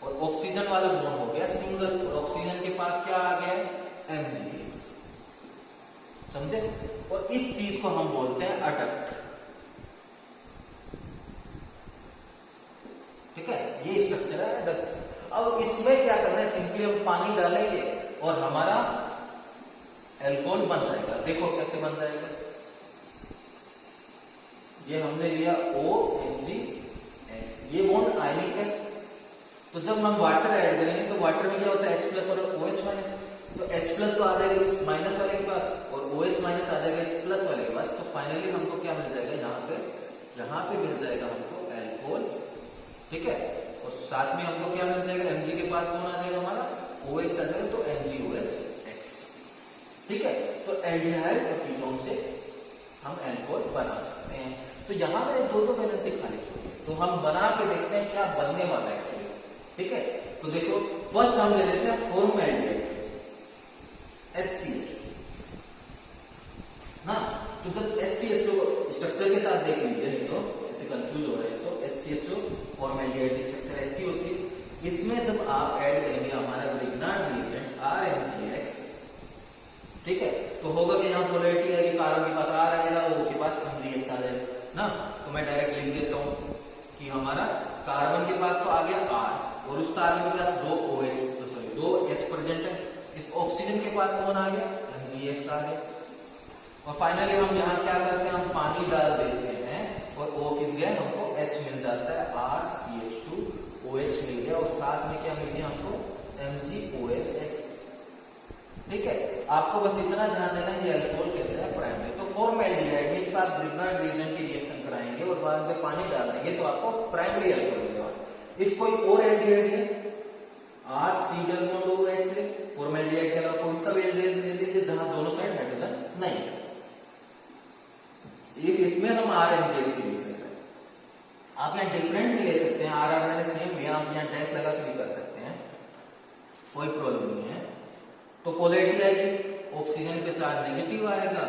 और ऑक्सीजन वाला बॉन्ड हो गया सिंगल, और ऑक्सीजन के पास क्या आ गया, MgX। समझे? और इस चीज को हम बोलते हैं अडक्ट, ठीक है। ये स्ट्रक्चर है अडक्ट। अब इसमें क्या करना है, सिंपली हम पानी डालेंगे और हमारा एल्कोहल बन जाएगा। देखो कैसे बन जाएगा, ये हमने लिया OMgX, ये बॉन्ड आयनिक है। तो जब हम वाटर ऐड करेंगे तो वाटर में क्या होता है, H+ और OH-। तो H+ तो आ जाएगा इस माइनस वाले के पास, और OH- आ जाएगा इस प्लस वाले के पास। तो फाइनली हमको क्या मिल जाएगा, यहाँ पे मिल जाएगा हमको एल्कोहल, ठीक है। और साथ में हमको क्या मिल जाएगा, Mg के पास कौन आ जाएगा, हमारा OH आ जाएगा, तो MgOH, ठीक है। तो एल्डिहाइड और कीटोन से हम एल्कोहल बना सकते हैं। तो यहाँ मैंने दो वैलेंसी खाली छोड़ी, तो हम बना के देखते हैं क्या बनने वाला है एक्चुअली, ठीक है। तो देखो फर्स्ट हम ले लेते हैं फॉर्मैल्डिहाइड HCH ना। तो जब HCHO स्ट्रक्चर के साथ देख लीजिए, नहीं तो ऐसे कंफ्यूज हो रहे हैं, तो HCHO फॉर्मैल्डिहाइड की स्ट्रक्चर ऐसी होती है। इसमें जब आप ऐड करेंगे हमारा ग्रिग्नार्ड रिएजेंट RMgX, ठीक है, तो होगा कि यहाँ पोलैरिटी आएगी, कार्बन के पास R आएगा, O के पास MgX आ जाएगा ना। तो मैं डायरेक्ट लिख देता हूँ कि हमारा कार्बन के पास तो आ गया R, और उस कार्बन के पास दो H प्रेजेंट है। इस ऑक्सीजन के पास कौन आ गया, MgX आ गया। और फाइनली हम यहाँ क्या करते हैं, हम पानी डाल देते हैं और O किस गया, हमको H मिल जाता है, RCH2OH मिल गया, और साथ में क्या मिल गया हमको, MgOH, ठीक है। आपको बस इतना ध्यान देना ये अल्कोहल कैसे है, प्राइमरी। तो फॉर्मैल्डिहाइड में आप ग्रिग्नार्ड रिएजेंट की रिएक्शन कराएंगे और बाद में पानी डाल देंगे तो आपको प्राइमरी अल्कोहल मिलेगा। इफ कोई और एल्डिहाइड है, R-C-OH है, फॉर्मैल्डिहाइड के अलावा कोई सा एल्डिहाइड ले लीजिए जहां दोनों साइड हाइड्रोजन नहीं है, इफ इसमें हम RMgX की रिएक्शन करें। आप यहाँ डिफरेंट भी ले सकते हैं, R मैंने सेम लिया, आप यहाँ डैश लगा के भी कर सकते हैं, कोई प्रॉब्लम नहीं है। तो पोलैरिटी आएगी, ऑक्सीजन पे चार्ज नेगेटिव आएगा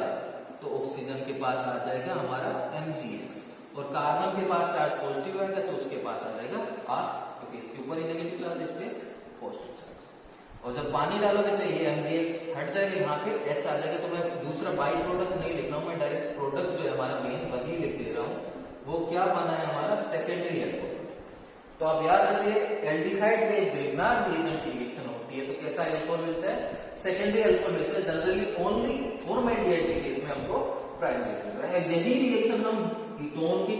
तो ऑक्सीजन के पास आ जाएगा हमारा MgX, और कार्बन के पास चार्ज पॉजिटिव आएगा तो उसके पास आ जाएगा R, क्योंकि इसके ऊपर ही नेगेटिव चार्ज, इस पे पॉजिटिव चार्ज। और जब पानी डालोगे तो ये MgX हट जाएगा, यहाँ पे H आ जाएगा। तो मैं दूसरा बाई प्रोडक्ट नहीं लिख रहा हूँ, मैं डायरेक्ट प्रोडक्ट जो है हमारा मेन वही लिख दे रहा हूँ। वो क्या बना है हमारा, सेकेंडरी एल्कोहल। तो आप याद रखिए एल्डिहाइड में ग्रिग्नार्ड रिएजेंट की रिएक्शन होती है तो कैसा एल्कोहल मिलता है, सेकेंडरी एल्कोहल मिलता है। जनरली ओनली फॉर्मैल्डिहाइड के केस में हमको प्राइमरी मिल रहा है। यही रिएक्शन हम कीटोन के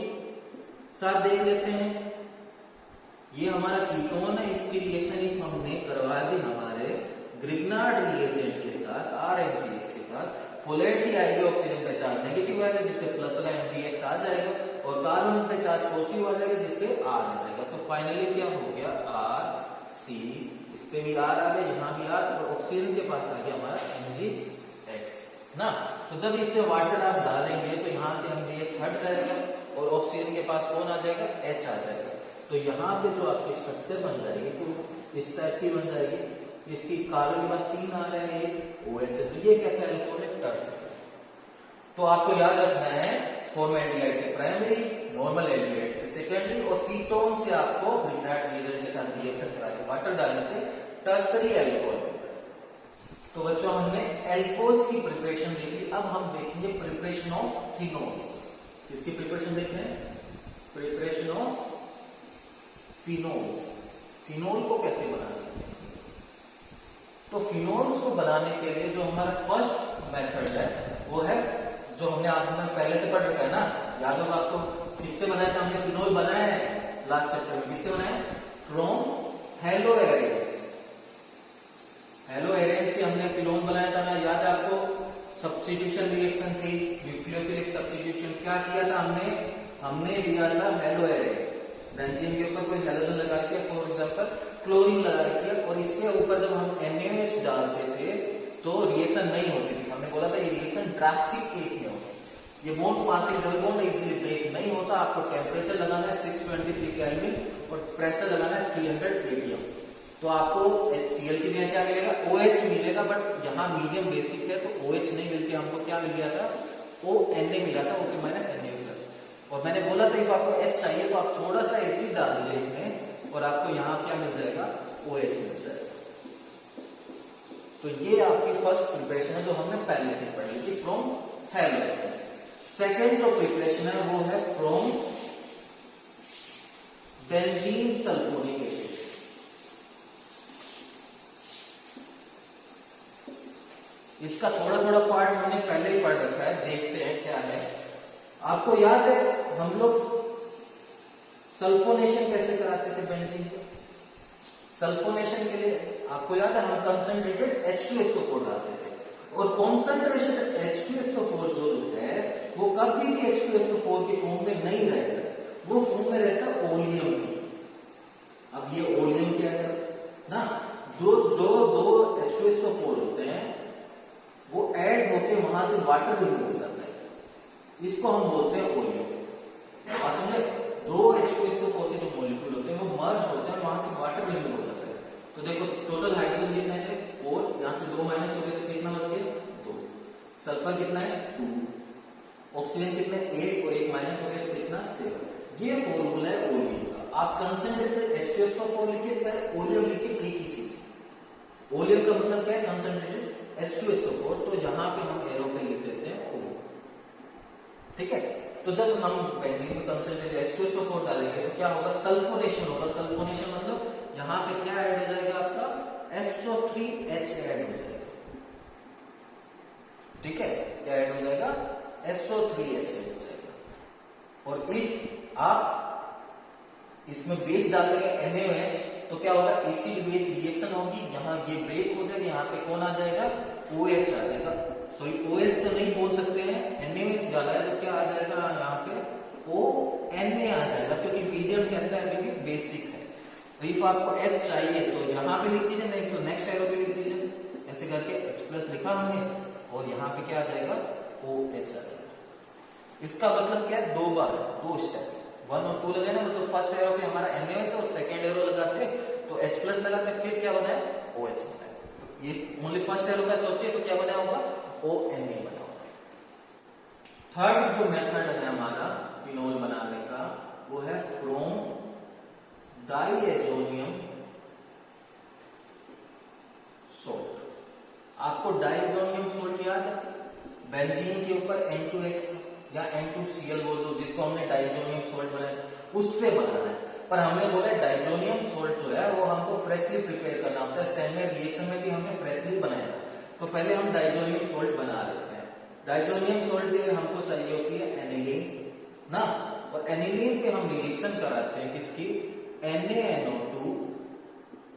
साथ देख लेते हैं। ये हमारा कीटोन है, इसकी रिएक्शन हमने करवा दी हमारे ग्रिग्नार्ड रिएजेंट के साथ, RMgX के साथ। पोलैरिटी आएगी, ऑक्सीजन पे चार्ज नेगेटिव आएगा जिसपे प्लस वाला MgX आ जाएगा, और कार्बन पे चार्ज पॉजिटिव आ जाएगा जिसपे R आ जाएगा। तो फाइनली क्या हो गया, RC, इस पे भी R आ गया, यहाँ भी R, और ऑक्सीजन के पास आ गया हमारा MgX ना। तो जब इसमें वाटर आप डालेंगे तो यहाँ से MgX हट जाएगा और ऑक्सीजन के पास कौन आ जाएगा, H आ जाएगा। तो यहाँ पे जो आपकी स्ट्रक्चर बन जाएगी तो इस टाइप की बन जाएगी। इसकी कार्बन के पास 3 आ रहे हैं, OH, तो ये कैसा एल्कोहल है, टर्सरी। तो आपको याद रखना है फॉर्मैल्डिहाइड से प्राइमरी, नॉर्मल एल्डिहाइड से सेकेंडरी, और कीटोन से आपको ग्रिग्नार्ड रिएजेंट के साथ रिएक्शन करा के वाटर वाटर डालने से टर्सरी एल्कोहल होता है। तो बच्चों हमने एल्कोहल्स की प्रिपरेशन देखी, अब हम देखेंगे प्रिपरेशन ऑफ फिनोल्स। इसकी प्रिपरेशन देख रहे हैं, प्रिपरेशन ऑफ फिनोल्स। फिनोल को कैसे बनाना है? तो फिनोल्स को बनाने के लिए जो हमारा फर्स्ट मेथड है वो है जो हमने आपने पहले से पढ़ रखा है ना, याद होगा आपको, किससे बनाया था हमने फिनोल बनाया है लास्ट चैप्टर में, किससे बनाया? From hello arenes. Hello arenes से हमने फिनोल बनाया था ना, याद है आपको? सब्स्टिट्यूशन रिएक्शन थी, न्यूक्लियोफिलिक सब्स्टिट्यूशन। क्या किया था हमने लिया था हेलो एरेंस, बेंजीन के ऊपर कोई हेलोजन लगा के, फॉर एग्जांपल क्लोरीन लगा दिया, और इसके ऊपर जब हम NaOH डालते थे तो रिएक्शन नहीं होती थी। हमने बोला था ये रिएक्शन ड्रास्टिक केस में होती है, ये bond passing double bond easily break नहीं होता। आपको टेम्परेचर लगाना है 623 केल्विन और प्रेशर लगाना है 300 ppm। तो आपको HCl की जगह क्या मिलेगा? OH मिलेगा, बट यहाँ मीडियम बेसिक है तो OH नहीं मिलती, हमको क्या मिल गया था? ONA मिला था, OK माइनस Na प्लस। और मैंने बोला था कि आपको H चाहिए तो आप थोड़ा सा एसिड डाल दीजिए इसमें और आपको यहाँ क्या मिल जाएगा? OH मिल जाएगा। तो ये आपकी फर्स्ट प्रिपरेशन है जो हमने पहले से पढ़ी थी, फ्रॉम हेलो एरेंस। सेकेंड जो प्रिपरेशन है वो है फ्रॉम बेंजीन सल्फोनिक एसिड। इसका थोड़ा थोड़ा पार्ट हमने पहले ही पढ़ रखा है, देखते हैं क्या है। आपको याद है हम लोग सल्फोनेशन कैसे कराते थे बेंजीन को? सल्फोनेशन के लिए आपको याद है हम कंसंट्रेटेड H2SO4 डालते थे, और कॉन्सेंट्रेशन H2SO4 जो है वो कभी भी H2SO4 की फॉर्म में नहीं रहता है, वो फॉर्म में रहता है ओलियम की। अब ये ओलियम क्या है सर ना, जो दो H2SO4 होते हैं वो ऐड होके वहां से वाटर रिमूव हो जाता है, इसको हम बोलते हैं ओलियम। बात समझे? दो H2SO4 के जो मॉलिक्यूल होते हैं वो मर्ज होते हैं, वहां से वाटर रिमूव हो जाता है। तो देखो टोटल हाइड्रोजन कितना है? 4, यहां से 2 माइनस हो गए तो कितना बच गया? 2। सल्फर कितना है? 2। ऑक्सीजन कितना है? 8, और 1 माइनस हो गया तो कितना? 7। ये फॉर्मूला है ओलियम का। आप कंसंट्रेटेड H2SO4 लिखिए चाहे ओलियम लिखिए, एक ही चीज। ओलियम का मतलब क्या है? Concentrated H2SO4। तो यहां पे हम एरो पे लिख देते हैं O, ठीक है। तो जब हम बेंजीन में कंसंट्रेटेड H2SO4 डालेंगे तो क्या होगा? सल्फोनेशन होगा। सल्फोनेशन मतलब यहां पे क्या ऐड हो जाएगा? आपका SO3H ऐड हो जाएगा, ठीक है। क्या ऐड हो जाएगा? SO3H ऐड हो जाएगा। और इफ आप इसमें बेस डाल देंगे NaOH तो क्या होगा? एसिड बेस रिएक्शन होगी, यहाँ ये ब्रेक हो जाएगा, यहाँ पे कौन आ जाएगा? OH आ जाएगा। सॉरी OH तो नहीं बोल सकते हैं, NaOH डाला है तो क्या आ जाएगा? यहाँ पे ONA आ जाएगा, क्योंकि मीडियम कैसा है? क्योंकि बेसिक है। तो इफ आपको H चाहिए तो यहाँ पे लिख दीजिए, नहीं तो नेक्स्ट एरो पे लिख दीजिए, ऐसे करके H प्लस लिखा हमने, और यहाँ पे क्या आ जाएगा? OH आ जाएगा। इसका मतलब क्या है? 2 बार 2 स्टेप, 1 और 2 लगाए ना, मतलब फर्स्ट एरो पे हमारा NaOH और सेकेंड एरो लगाते तो H प्लस लगाते, फिर क्या बना है? OH बना है। तो ये ओनली फर्स्ट एरो का सोचिए तो क्या बना होगा? ONA बना होगा। थर्ड जो मेथड है हमारा फिनोल बनाने का वो है फ्रॉम डाइएजोनियम सोल्ट। आपको डाइएजोनियम सोल्ट याद है? बेंजीन के ऊपर N2X या N2Cl बोल दो, जिसको हमने डाइएजोनियम सोल्ट बनाया, उससे बनाना है। पर हमने बोला डाइएजोनियम सोल्ट जो है वो हमको फ्रेशली प्रिपेयर करना होता है। स्टैंडर्ड रिएक्शन में भी हमने फ्रेशली बनाया, तो पहले हम डाइएजोनियम सोल्ट बना लेते हैं। डाइएजोनियम सोल्ट के लिए हमको चाहिए होती है एनिलीन ना, और एनिलीन पे हम रिएक्शन कराते हैं किसकी? NaNO2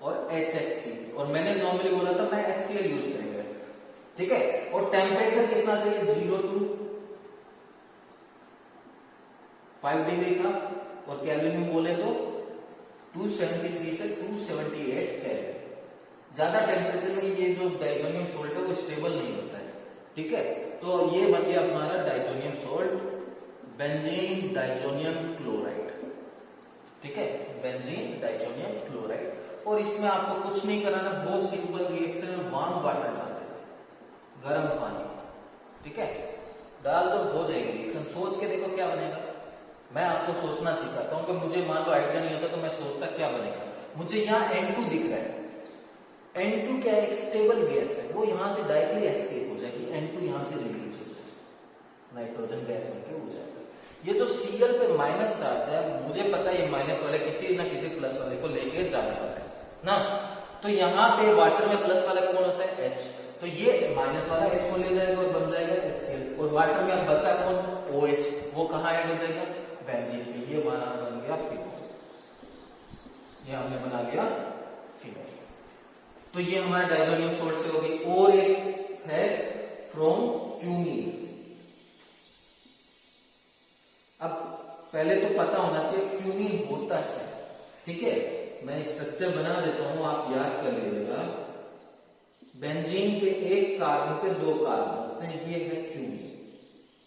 और HX की, और मैंने नॉर्मली बोला था मैं HCl यूज करेंगे, ठीक है। और टेम्परेचर कितना चाहिए? 0 to 5 डिग्री का, और केल्विन में बोले तो 273 से 278 केल्विन। ज्यादा टेम्परेचर में ये जो डाइएजोनियम सोल्ट है वो स्टेबल नहीं होता है, ठीक है। तो ये बन गया हमारा diazonium salt, benzene diazonium chloride, ठीक है, बेंजीन डाइएजोनियम क्लोराइड। और इसमें आपको कुछ नहीं कराना, बहुत सिंपल रिएक्शन है, वार्म वाटर डाल देना, गर्म पानी, ठीक है, डाल दो, हो जाएगी रिएक्शन। सोच के देखो क्या बनेगा। मैं आपको सोचना सिखाता हूं कि मुझे मान लो आइडिया नहीं होता तो मैं सोचता क्या बनेगा। मुझे यहाँ N2 दिख रहा है। N2 क्या है, एक स्टेबल गैस है, वो यहाँ से डायरेक्टली एस्केप हो जाएगी, N2 यहाँ से रिलीज हो जाएगा, नाइट्रोजन गैस बनके हो जाएगा। ये जो Cl पे माइनस चार्ज है, मुझे पता है ये माइनस वाले किसी ना किसी प्लस वाले को लेके जाने वाला है ना। तो यहाँ पे वाटर में प्लस वाला कौन होता है, H, तो ये माइनस वाला H को ले जाएगा और बन जाएगा HCl, और वाटर में अब बचा कौन, OH, वो कहाँ ऐड हो जाएगा, बेंजीन पे। ये बन गया फिनोल, ये हमने बना लिया फिनोल। तो ये हमारा डाइजोनियम सोल्ट से होगी। और एक है फ्रॉम क्यूमीन। अब पहले तो पता होना चाहिए क्यूमीन होता क्या है, ठीक है। मैं स्ट्रक्चर बना देता हूं, आप याद कर लीजिएगा। बेंजीन पे एक कार्बन पे दो कार्बन होते हैं, ये है क्यूमीन,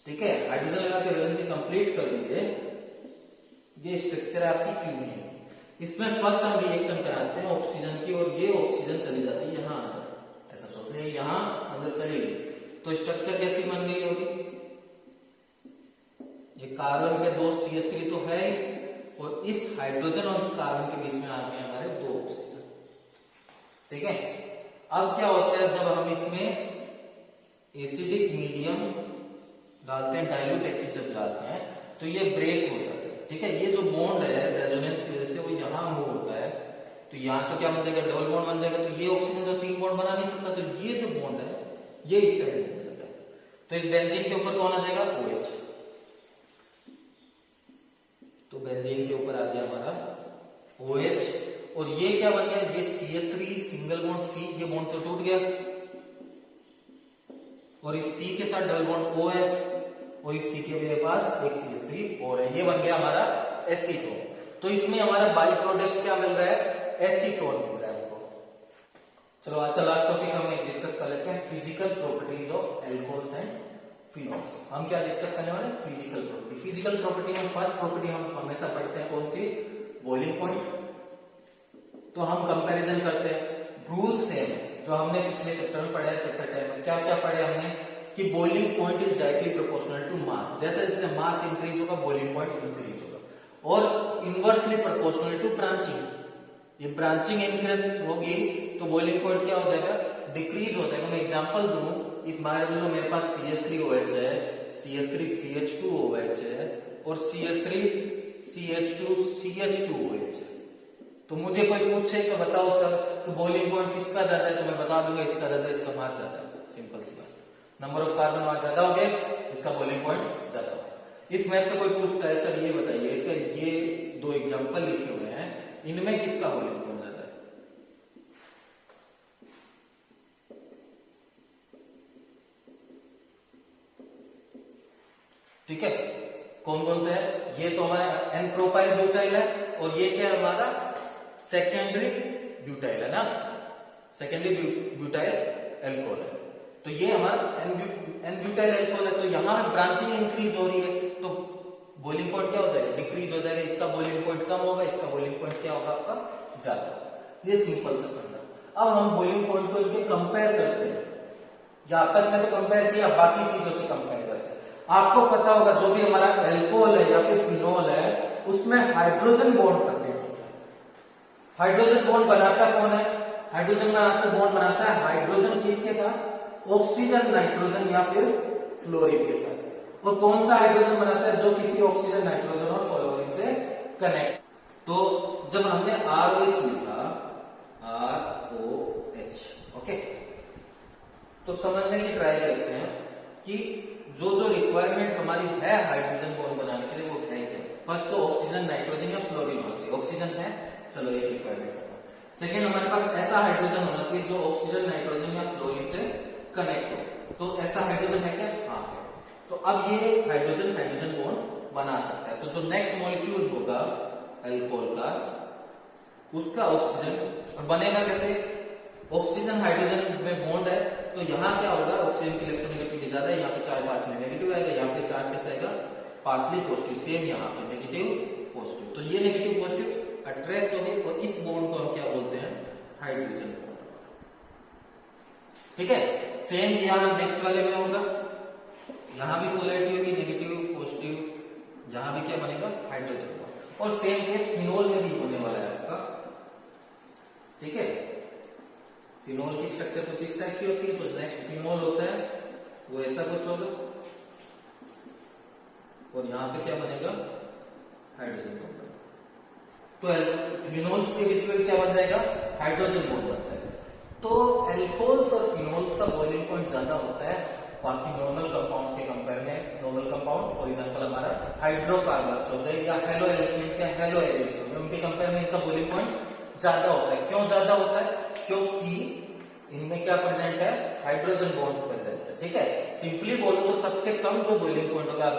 ठीक है। हाइड्रोजन लगा के वैलेंसी कंप्लीट कर लीजिए, ये स्ट्रक्चर है आपकी क्यूमीन। इसमें फर्स्ट हम रिएक्शन कराते हैं ऑक्सीजन की, और ये ऑक्सीजन चली जाती है यहाँ अंदर, ऐसा सोचते हैं यहाँ अंदर चली गई, तो स्ट्रक्चर कैसी बन गई होगी, ये कार्बन के दो CH3 तो है, और इस हाइड्रोजन और इस कार्बन के बीच में आ गए हमारे दो ऑक्सीजन, ठीक है। अब क्या होता है, जब हम इसमें एसिडिक मीडियम डालते हैं, डाइल्यूट एसिड जब डालते हैं, तो ये ब्रेक हो जाता है, ठीक है। ये जो बॉन्ड है रेजोनेंस की वजह से वो यहाँ मूव होता है, तो यहाँ तो क्या बन जाएगा, डबल बॉन्ड बन जाएगा। तो ये ऑक्सीजन तो तीन बॉन्ड बना नहीं सकता, तो ये जो बॉन्ड है ये इस साइड बन जाता है, तो इस बेंजीन के ऊपर कौन आ जाएगा, OH, तो बेंजीन के ऊपर आ गया हमारा OH, और ये क्या बन गया, ये CH3 सिंगल बॉन्ड C, ये बॉन्ड तो टूट गया, और इस C के साथ डबल बॉन्ड O है, और इस C के पास एक CH3 और है, ये बन गया हमारा एसीटोन। तो इसमें हमारा बाई प्रोडक्ट क्या मिल रहा है, एसीटोन मिल रहा है हमको। चलो आज का लास्ट टॉपिक हम डिस्कस कर लेते हैं, physical properties of alcohols and phenols. हम क्या डिस्कस करने वाले हैं, फिजिकल प्रॉपर्टी। फिजिकल प्रॉपर्टी में फर्स्ट प्रॉपर्टी हम हमेशा पढ़ते हैं कौन सी, बॉइलिंग पॉइंट। तो हम कंपैरिजन करते हैं, रूल सेम जो हमने पिछले चैप्टर में पढ़ा है, चैप्टर 10 में क्या क्या पढ़े हमने, कि boiling point is directly proportional to mass. जैसे जैसे मास इंक्रीज होगा बॉइलिंग पॉइंट इंक्रीज होगा, और इनवर्सली प्रोपोर्शनल टू ब्रांचिंग। ये ब्रांचिंग इंक्रीज होगी तो बॉइलिंग पॉइंट क्या हो जाएगा, डिक्रीज हो जाएगा। मैं एग्जांपल दूं, इफ मान लो मेरे पास CH3OH है, CH3CH2OH है, और CH3CH2CH2OH है, तो मुझे कोई पूछे कि बताओ सर तो बॉइलिंग पॉइंट किसका ज्यादा है, तो मैं बता दूंगा इसका ज्यादा है, इसका मास ज्यादा है, सिंपल सी बात। नंबर ऑफ कार्बन वहां ज्यादा हो गए, इसका बॉइलिंग पॉइंट ज्यादा हो गया। इफ मेरे से कोई पूछता है सर ये बताइए कि ये दो एग्जांपल लिखे हुए हैं, इनमें किसका बॉइलिंग पॉइंट ज्यादा है, ठीक है। कौन कौन से है, ये तो हमारा एन प्रोपाइल ब्यूटाइल है, और ये क्या है हमारा सेकेंडरी ब्यूटाइल है ना, सेकेंडरी ब्यूटाइल एल्कोहल है। तो ये हमारा एन ब्यूटाइल एल्कोहल है, तो यहां ब्रांचिंग इंक्रीज हो रही है, तो बॉइलिंग पॉइंट क्या हो जाएगा, डिक्रीज हो जाएगा। इसका बॉइलिंग पॉइंट कम होगा, इसका बॉइलिंग पॉइंट क्या होगा आपका, ज्यादा। ये सिंपल सा फंडा। अब हम बॉइलिंग पॉइंट को इनके कंपेयर करते हैं, या आपस में तो कंपेयर किया, बाकी चीजों से कंपेयर करते हैं। आपको पता होगा जो भी हमारा एल्कोहल है या फिर फिनोल है, उसमें हाइड्रोजन बॉन्ड प्रेजेंट होता है। हाइड्रोजन बॉन्ड बनाता कौन है, हाइड्रोजन बनाता बॉन्ड बनाता है हाइड्रोजन किसके साथ, ऑक्सीजन नाइट्रोजन या फिर फ्लोरीन के साथ। और कौन सा हाइड्रोजन बनाता है, जो किसी ऑक्सीजन नाइट्रोजन और फ्लोरीन से कनेक्ट। तो जब हमने ROH लिखा, ROH, ओके, तो समझने की ट्राई करते हैं कि जो जो रिक्वायरमेंट हमारी है हाइड्रोजन बॉन्ड बनाने के लिए वो है क्या। फर्स्ट तो ऑक्सीजन नाइट्रोजन या फ्लोरीन होना चाहिए, ऑक्सीजन है, चलो एक रिक्वायरमेंट है। सेकेंड हमारे पास ऐसा हाइड्रोजन होना चाहिए जो ऑक्सीजन नाइट्रोजन या फ्लोरीन से कनेक्ट हो, तो ऐसा हाइड्रोजन है क्या, हाँ है। तो अब ये हाइड्रोजन हाइड्रोजन बॉन्ड बना सकता है। तो जो नेक्स्ट मॉलिक्यूल होगा एल्कोहल का, उसका ऑक्सीजन, और बनेगा कैसे, ऑक्सीजन हाइड्रोजन में बॉन्ड है, तो यहाँ क्या होगा, ऑक्सीजन की इलेक्ट्रोनेगेटिविटी ज्यादा है, यहाँ पे चार्ज पास में नेगेटिव आएगा, यहाँ पे चार्ज कैसे आएगा, पार्सली पॉजिटिव। सेम यहाँ पे नेगेटिव पॉजिटिव, तो ये नेगेटिव पॉजिटिव अट्रैक्ट हो गए, और इस बॉन्ड को हम क्या बोलते हैं, हाइड्रोजन बॉन्ड, ठीक है। सेम यहाँ नेक्स्ट वाले में होगा, यहाँ भी पोलैरिटी होगी नेगेटिव पॉजिटिव, यहाँ भी क्या बनेगा, हाइड्रोजन बॉन्ड। और सेम केस फिनोल में भी होने वाला है आपका, ठीक है। फिनोल की स्ट्रक्चर कुछ इस टाइप की होती है, जो नेक्स्ट फिनोल होता है वो ऐसा कुछ होगा, और यहां पे क्या बनेगा, हाइड्रोजन बॉन्ड। तो फिनोल से बेसिकली क्या बन जाएगा, हाइड्रोजन बॉन्ड बन जाएगा। तो एल्कोहल्स और फिनोल्स का बॉइलिंग पॉइंट ज्यादा होता है बाकी नॉर्मल कंपाउंड्स के कंपेयर में। नॉर्मल कंपाउंड फॉर एग्जांपल हमारा हाइड्रोकार्बन्स होते हैं या हेलो एल्केन्स या हेलो एरिड्स होते हैं, उनके कंपेयर में इनका बॉइलिंग पॉइंट ज्यादा होता है। क्यों ज्यादा होता है, क्योंकि इनमें क्या प्रेजेंट है, हाइड्रोजन बॉन्ड प्रेजेंट है। ठीक है, सिंपली बोलो तो सबसे कम जो बॉइलिंग पॉइंट होगा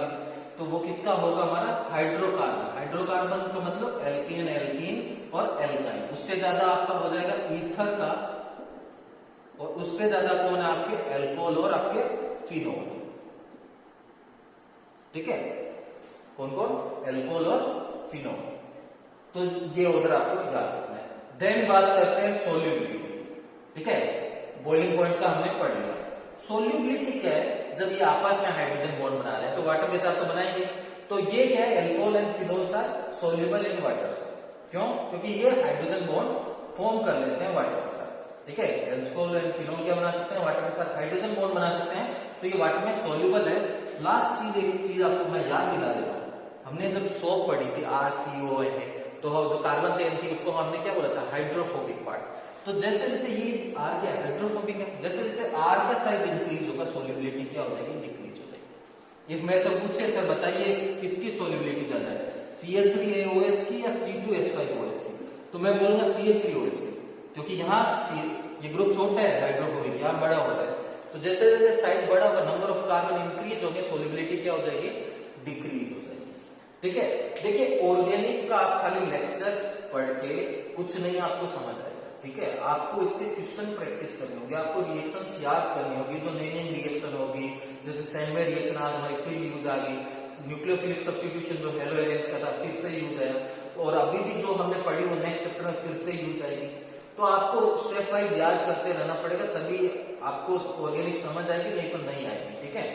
तो वो किसका होगा, हमारा हाइड्रोकार्बन। हाइड्रोकार्बन का मतलब एल्कीन, एल्कीन और एल्काइन। उससे ज्यादा आपका हो जाएगा ईथर का, और उससे ज्यादा कौन है आपके, एल्कोहल और आपके फिनोल। ठीक है, कौन कौन, एल्कोहल और फिनोल। तो ये ऑर्डर आपको याद रखना है। देन बात करते हैं सोल्यूबिलिटी। ठीक है, बॉइलिंग पॉइंट का हमने पढ़ लिया। सोल्यूबिलिटी क्या है, जब ये आपस में हाइड्रोजन बॉन्ड बना रहे हैं तो वाटर के साथ तो बनाएंगे, तो ये क्या है, alcohol and phenols are soluble in water. क्यों, क्योंकि ये हाइड्रोजन बॉन्ड फॉर्म कर लेते हैं वाटर के साथ। ठीक है, एल्कोहल एंड फिनोल क्या बना सकते हैं, वाटर के साथ हाइड्रोजन बॉन्ड बना सकते हैं, तो ये वाटर में सोल्यूबल है। लास्ट चीज, एक चीज आपको मैं याद दिला देता हूं, हमने जब सोप पढ़ी थी RCON, तो जो कार्बन चेन थी उसको हमने क्या बोला था, हाइड्रोफोबिक पार्ट। तो जैसे जैसे ये R क्या है, हाइड्रोफोबिक है, जैसे जैसे R का साइज इंक्रीज होगा सोल्यूबिलिटी क्या हो जाएगी, डिक्रीज हो जाएगी। इफ मैं सब पूछे सर बताइए किसकी सोल्यूबिलिटी ज्यादा है, CH3AOH की या C2H5OH की, तो मैं बोलूंगा CH3OH की, क्योंकि यहाँ ये ग्रुप छोटा है हाइड्रोफोबिक, यहाँ बड़ा होता है। तो जैसे जैसे साइज बड़ा होगा, नंबर ऑफ कार्बन इंक्रीज होंगे, सोल्यूबिलिटी क्या हो जाएगी, डिक्रीज हो जाएगी। ठीक है, देखिए ऑर्गेनिक का आप खाली लेक्चर पढ़ के कुछ नहीं आपको समझ आएगा। ठीक है, आपको इसके क्वेश्चन प्रैक्टिस करनी होगी, आपको रिएक्शंस याद करनी होगी, जो नई नई रिएक्शन होगी, जैसे सैंडविच रिएक्शन आज हमारी फिर यूज आ गई, न्यूक्लियोफिलिक सब्स्टिट्यूशन जो हेलो एरेंज का था फिर से यूज आया, और अभी भी जो हमने पढ़ी वो नेक्स्ट चैप्टर में फिर से यूज आएगी। तो आपको स्टेप वाइज याद करते रहना पड़ेगा, तभी आपको ऑर्गेनिक समझ आएगी, नहीं तो नहीं आएगी। ठीक है।